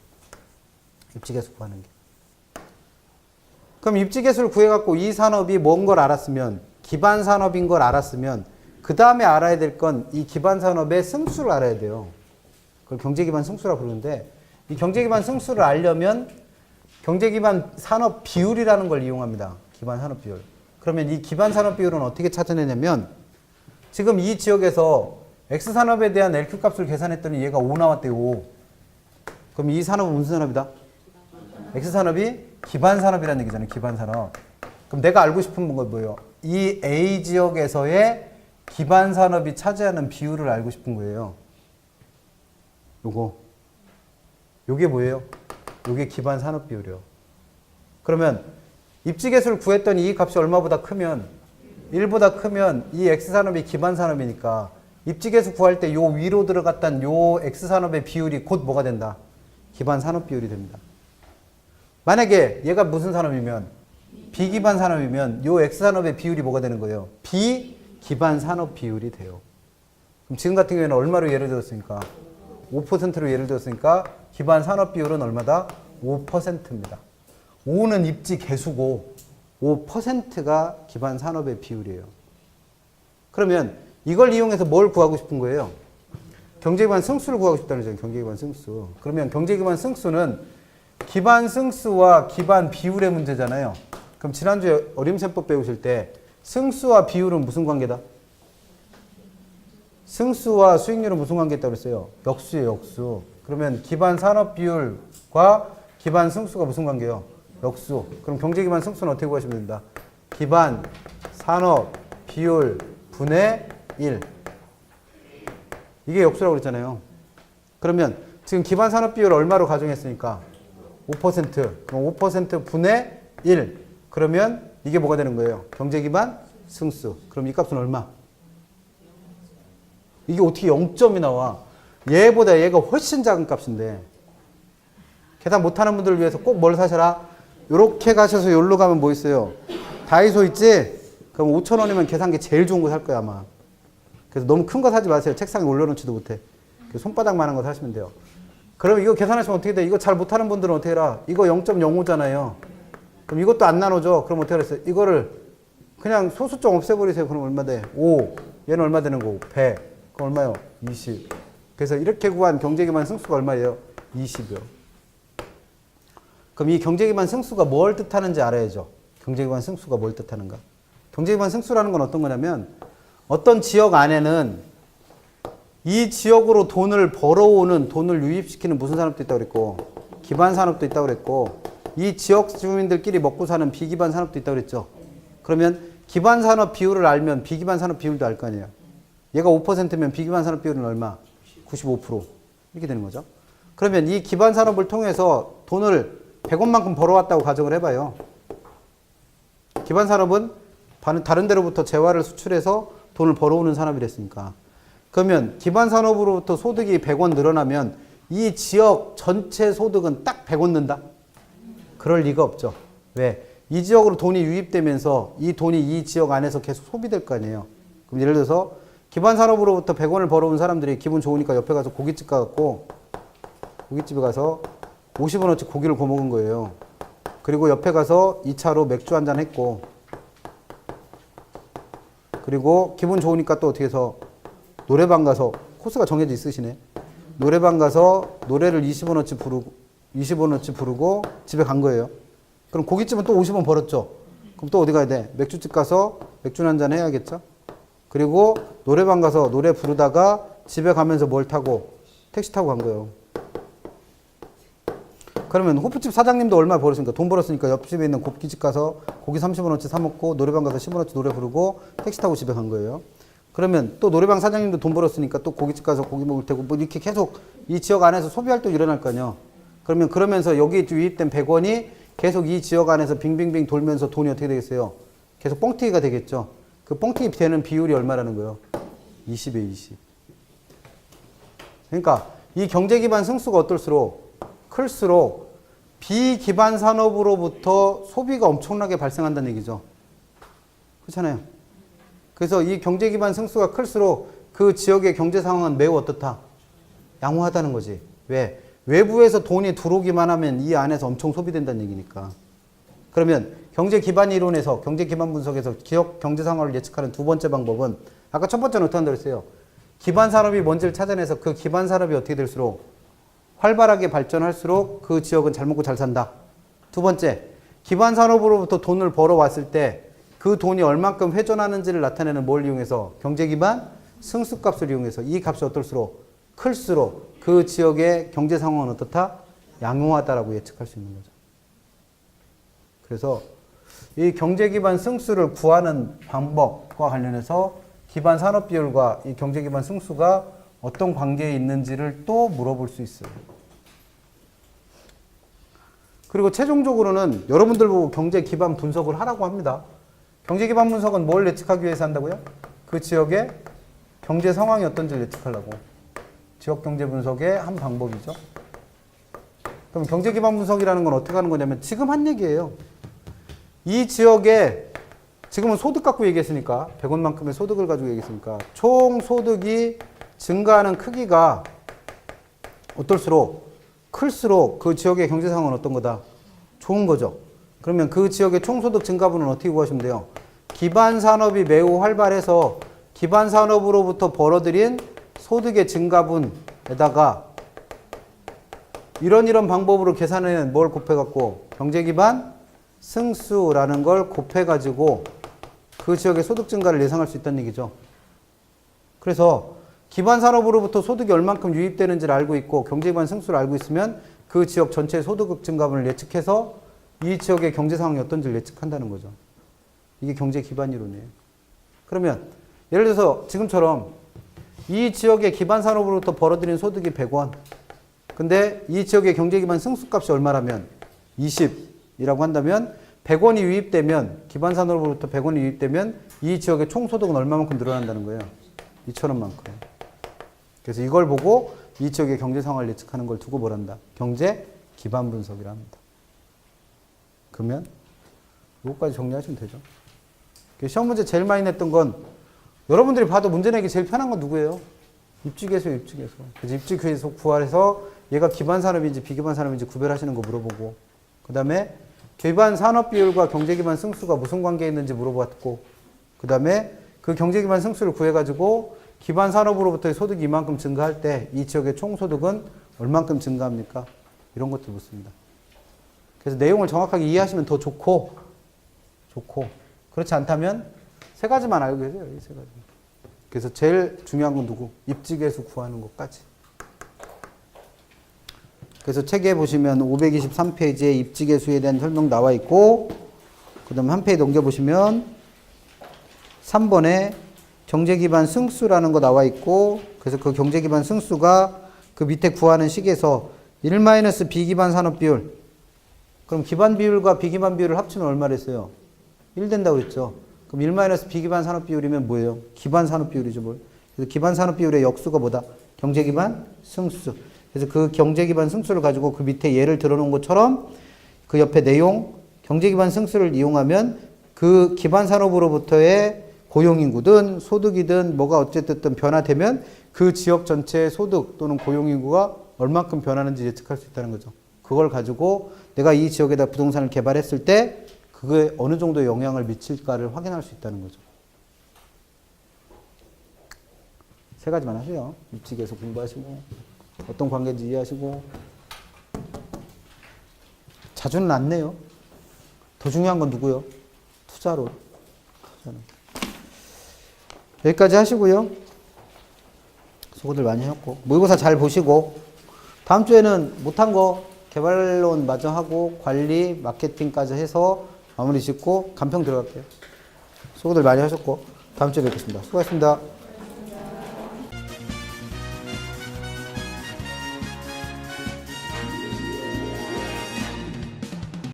입지계수 구하는 게. 그럼 입지계수를 구해갖고 이 산업이 뭔 걸 알았으면, 기반 산업인 걸 알았으면, 그 다음에 알아야 될 건 이 기반 산업의 승수를 알아야 돼요. 그걸 경제 기반 승수라고 부르는데, 이 경제 기반 승수를 알려면 경제 기반 산업 비율이라는 걸 이용합니다. 기반 산업 비율. 그러면 이 기반 산업 비율은 어떻게 찾아내냐면, 지금 이 지역에서 X산업에 대한 LQ 값을 계산했더니 얘가 5 나왔대요. 5. 그럼 이 산업은 무슨 산업이다? X산업이 기반 산업이라는 얘기잖아요. 기반 산업. 그럼 내가 알고 싶은 건 뭐예요? 이 A 지역에서의 기반 산업이 차지하는 비율을 알고 싶은 거예요. 요게 뭐예요? 요게 기반 산업 비율이요. 그러면 입지계수를 구했더니 이 값이 얼마보다 크면, 1보다 크면 이 X산업이 기반 산업이니까 입지계수 구할 때 요 위로 들어갔던 요 X산업의 비율이 곧 뭐가 된다? 기반 산업 비율이 됩니다. 만약에 얘가 무슨 산업이면, 비기반 산업이면 요 X산업의 비율이 뭐가 되는 거예요? 비기반 산업 비율이 돼요. 그럼 지금 같은 경우에는 얼마로 예를 들었으니까? 5%로 예를 들었으니까 기반 산업 비율은 얼마다? 5%입니다. 5는 입지 개수고 5%가 기반 산업의 비율이에요. 그러면 이걸 이용해서 뭘 구하고 싶은 거예요? 경제기반 승수를 구하고 싶다는 거죠. 경제기반 승수. 그러면 경제기반 승수는 기반 승수와 기반 비율의 문제잖아요. 그럼 지난주에 어림셈법 배우실 때 승수와 비율은 무슨 관계다? 승수와 수익률은 무슨 관계 있다고 그랬어요? 역수예요, 역수. 그러면 기반 산업 비율과 기반 승수가 무슨 관계예요? 역수. 그럼 경제기반 승수는 어떻게 구하시면 됩니다? 기반 산업 비율 분의 1. 이게 역수라고 그랬잖아요. 그러면 지금 기반 산업 비율을 얼마로 가정했으니까? 5%. 그럼 5% 분의 1. 그러면 이게 뭐가 되는 거예요? 경제기반 승수. 그럼 이 값은 얼마? 이게 어떻게 0점이 나와? 얘보다 얘가 훨씬 작은 값인데. 계산 못하는 분들을 위해서 꼭 뭘 사셔라? 요렇게 가셔서 여기로 가면 뭐 있어요? 다이소 있지? 그럼 5,000원이면 계산기 제일 좋은 거 살 거야 아마. 그래서 너무 큰 거 사지 마세요. 책상에 올려놓지도 못해. 손바닥만한 거 사시면 돼요. 그럼 이거 계산하시면 어떻게 돼? 이거 잘 못하는 분들은 어떻게 해라? 이거 0.05잖아요. 그럼 이것도 안 나눠줘. 그럼 어떻게 하겠어요? 이거를 그냥 소수점 없애버리세요. 그럼 얼마 돼? 5. 얘는 얼마 되는 거고? 100. 그럼 얼마요? 20. 그래서 이렇게 구한 경제기반 승수가 얼마예요? 20이요. 그럼 이 경제기반 승수가 뭘 뜻하는지 알아야죠. 경제기반 승수가 뭘 뜻하는가? 경제기반 승수라는 건 어떤 거냐면 어떤 지역 안에는 이 지역으로 돈을 벌어오는, 돈을 유입시키는 무슨 산업도 있다고 그랬고, 기반 산업도 있다고 그랬고, 이 지역 주민들끼리 먹고 사는 비기반 산업도 있다고 그랬죠. 그러면 기반 산업 비율을 알면 비기반 산업 비율도 알 거 아니에요. 얘가 5%면 비기반 산업 비율은 얼마? 95%. 이렇게 되는 거죠. 그러면 이 기반 산업을 통해서 돈을 100원만큼 벌어왔다고 가정을 해봐요. 기반 산업은 다른 데로부터 재화를 수출해서 돈을 벌어오는 산업이랬으니까. 그러면 기반 산업으로부터 소득이 100원 늘어나면 이 지역 전체 소득은 딱 100원 는다? 그럴 리가 없죠. 왜? 이 지역으로 돈이 유입되면서 이 돈이 이 지역 안에서 계속 소비될 거 아니에요. 그럼 예를 들어서 기반 산업으로부터 100원을 벌어온 사람들이 기분 좋으니까 옆에 가서 고깃집 가갖고 고깃집에 가서 50원어치 고기를 구워 먹은 거예요. 그리고 옆에 가서 2차로 맥주 한잔 했고, 그리고 기분 좋으니까 또 어떻게 해서 노래방 가서, 코스가 정해져 있으시네. 노래방 가서 노래를 20원어치 부르고 집에 간 거예요. 그럼 고깃집은 또 50원 벌었죠. 그럼 또 어디 가야 돼? 맥주집 가서 맥주 한잔 해야겠죠. 그리고 노래방 가서 노래 부르다가 집에 가면서 뭘 타고? 택시 타고 간 거예요. 그러면 호프집 사장님도 얼마 벌었으니까, 돈 벌었으니까 옆집에 있는 고깃집 가서 고기 30원어치 사 먹고 노래방 가서 10원어치 노래 부르고 택시 타고 집에 간 거예요. 그러면 또 노래방 사장님도 돈 벌었으니까 또 고깃집 가서 고기 먹을 테고, 뭐 이렇게 계속 이 지역 안에서 소비 활동이 일어날 거 아니에요. 그러면서 여기 유입된 100원이 계속 이 지역 안에서 빙빙빙 돌면서 돈이 어떻게 되겠어요? 계속 뻥튀기가 되겠죠. 그 뻥튀기 되는 비율이 얼마라는 거예요? 20에 20. 그러니까 이 경제 기반 승수가 어떨수록 클수록 비기반 산업으로부터 소비가 엄청나게 발생한다는 얘기죠. 그렇잖아요. 그래서 이 경제 기반 승수가 클수록 그 지역의 경제 상황은 매우 어떻다? 양호하다는 거지. 왜? 외부에서 돈이 들어오기만 하면 이 안에서 엄청 소비된다는 얘기니까. 그러면 경제 기반 이론에서, 경제 기반 분석에서 지역 경제 상황을 예측하는 두 번째 방법은, 아까 첫 번째는 어떻게 한다고 했어요? 기반 산업이 뭔지를 찾아내서 그 기반 산업이 어떻게 될수록 활발하게 발전할수록 그 지역은 잘 먹고 잘 산다. 두 번째, 기반 산업으로부터 돈을 벌어왔을 때 그 돈이 얼만큼 회전하는지를 나타내는 뭘 이용해서? 경제 기반 승수값을 이용해서 이 값이 어떨수록 클수록 그 지역의 경제 상황은 어떻다? 양호하다라고 예측할 수 있는 거죠. 그래서 이 경제 기반 승수를 구하는 방법과 관련해서 기반 산업 비율과 이 경제 기반 승수가 어떤 관계에 있는지를 또 물어볼 수 있어요. 그리고 최종적으로는 여러분들 보고 경제 기반 분석을 하라고 합니다. 경제 기반 분석은 뭘 예측하기 위해서 한다고요? 그 지역의 경제 상황이 어떤지 예측하려고. 지역 경제 분석의 한 방법이죠. 그럼 경제 기반 분석이라는 건 어떻게 하는 거냐면 지금 한 얘기예요. 이 지역에 지금은 소득 갖고 얘기했으니까 100원만큼의 소득을 가지고 얘기했으니까 총 소득이 증가하는 크기가 어떨수록 클수록 그 지역의 경제 상황은 어떤 거다? 좋은 거죠. 그러면 그 지역의 총소득 증가분은 어떻게 구하시면 돼요? 기반 산업이 매우 활발해서 기반 산업으로부터 벌어들인 소득의 증가분에다가 이런 방법으로 계산해낸 뭘 곱해갖고 경제 기반 승수라는 걸 곱해가지고 그 지역의 소득 증가를 예상할 수 있다는 얘기죠. 그래서 기반 산업으로부터 소득이 얼만큼 유입되는지를 알고 있고 경제 기반 승수를 알고 있으면 그 지역 전체의 소득 증가분을 예측해서 이 지역의 경제 상황이 어떤지를 예측한다는 거죠. 이게 경제 기반 이론이에요. 그러면 예를 들어서 지금처럼 이 지역의 기반 산업으로부터 벌어들인 소득이 100원. 근데 이 지역의 경제 기반 승수값이 얼마라면 20이라고 한다면 100원이 유입되면 기반 산업으로부터 100원이 유입되면 이 지역의 총 소득은 얼마만큼 늘어난다는 거예요? 2,000원만큼. 그래서 이걸 보고 이 지역의 경제 상황을 예측하는 걸 두고 뭐란다? 경제 기반 분석이라 합니다. 그러면 이것까지 정리하시면 되죠. 시험 문제 제일 많이 냈던 건 여러분들이 봐도 문제 내기 제일 편한 건 누구예요? 입지계수예요, 입지계수. 그래서 입지계수 구할해서 얘가 기반 산업인지 비기반 산업인지 구별하시는 거 물어보고, 그 다음에 기반 산업 비율과 경제 기반 승수가 무슨 관계에 있는지 물어봤고, 그 다음에 그 경제 기반 승수를 구해가지고 기반 산업으로부터의 소득이 이만큼 증가할 때 이 지역의 총 소득은 얼만큼 증가합니까? 이런 것들 묻습니다. 그래서 내용을 정확하게 이해하시면 더 좋고, 그렇지 않다면 세 가지만 알고 계세요. 이 세 가지. 그래서 제일 중요한 건 누구? 입지계수 구하는 것까지. 그래서 책에 보시면 523페이지에 입지계수에 대한 설명 나와 있고, 그 다음에 한 페이지 넘겨보시면 3번에 경제기반 승수라는 거 나와 있고, 그래서 그 경제기반 승수가 그 밑에 구하는 식에서 1-비기반 산업 비율. 그럼 기반 비율과 비기반 비율을 합치면 얼마를 했어요? 1 된다고 그랬죠. 그럼 1-B 기반 산업 비율이면 뭐예요? 기반 산업 비율이죠, 뭘. 그래서 기반 산업 비율의 역수가 뭐다? 경제 기반 승수. 그래서 그 경제 기반 승수를 가지고 그 밑에 예를 들어놓은 것처럼 그 옆에 내용, 경제 기반 승수를 이용하면 그 기반 산업으로부터의 고용인구든 소득이든 뭐가 어쨌든 변화되면 그 지역 전체의 소득 또는 고용인구가 얼만큼 변하는지 예측할 수 있다는 거죠. 그걸 가지고 내가 이 지역에다 부동산을 개발했을 때 그게 어느 정도의 영향을 미칠까를 확인할 수 있다는 거죠. 세 가지만 하세요. 입지 계속 공부하시고 어떤 관계인지 이해하시고 자주는 안 내요. 더 중요한 건 누구요? 투자론. 여기까지 하시고요. 수고들 많이 하셨고 모의고사 잘 보시고 다음 주에는 못한 거 개발론 마저 하고 관리, 마케팅까지 해서 마무리 짓고 간평 들어갈게요. 수고들 많이 하셨고 다음 주에 뵙겠습니다. 수고하셨습니다.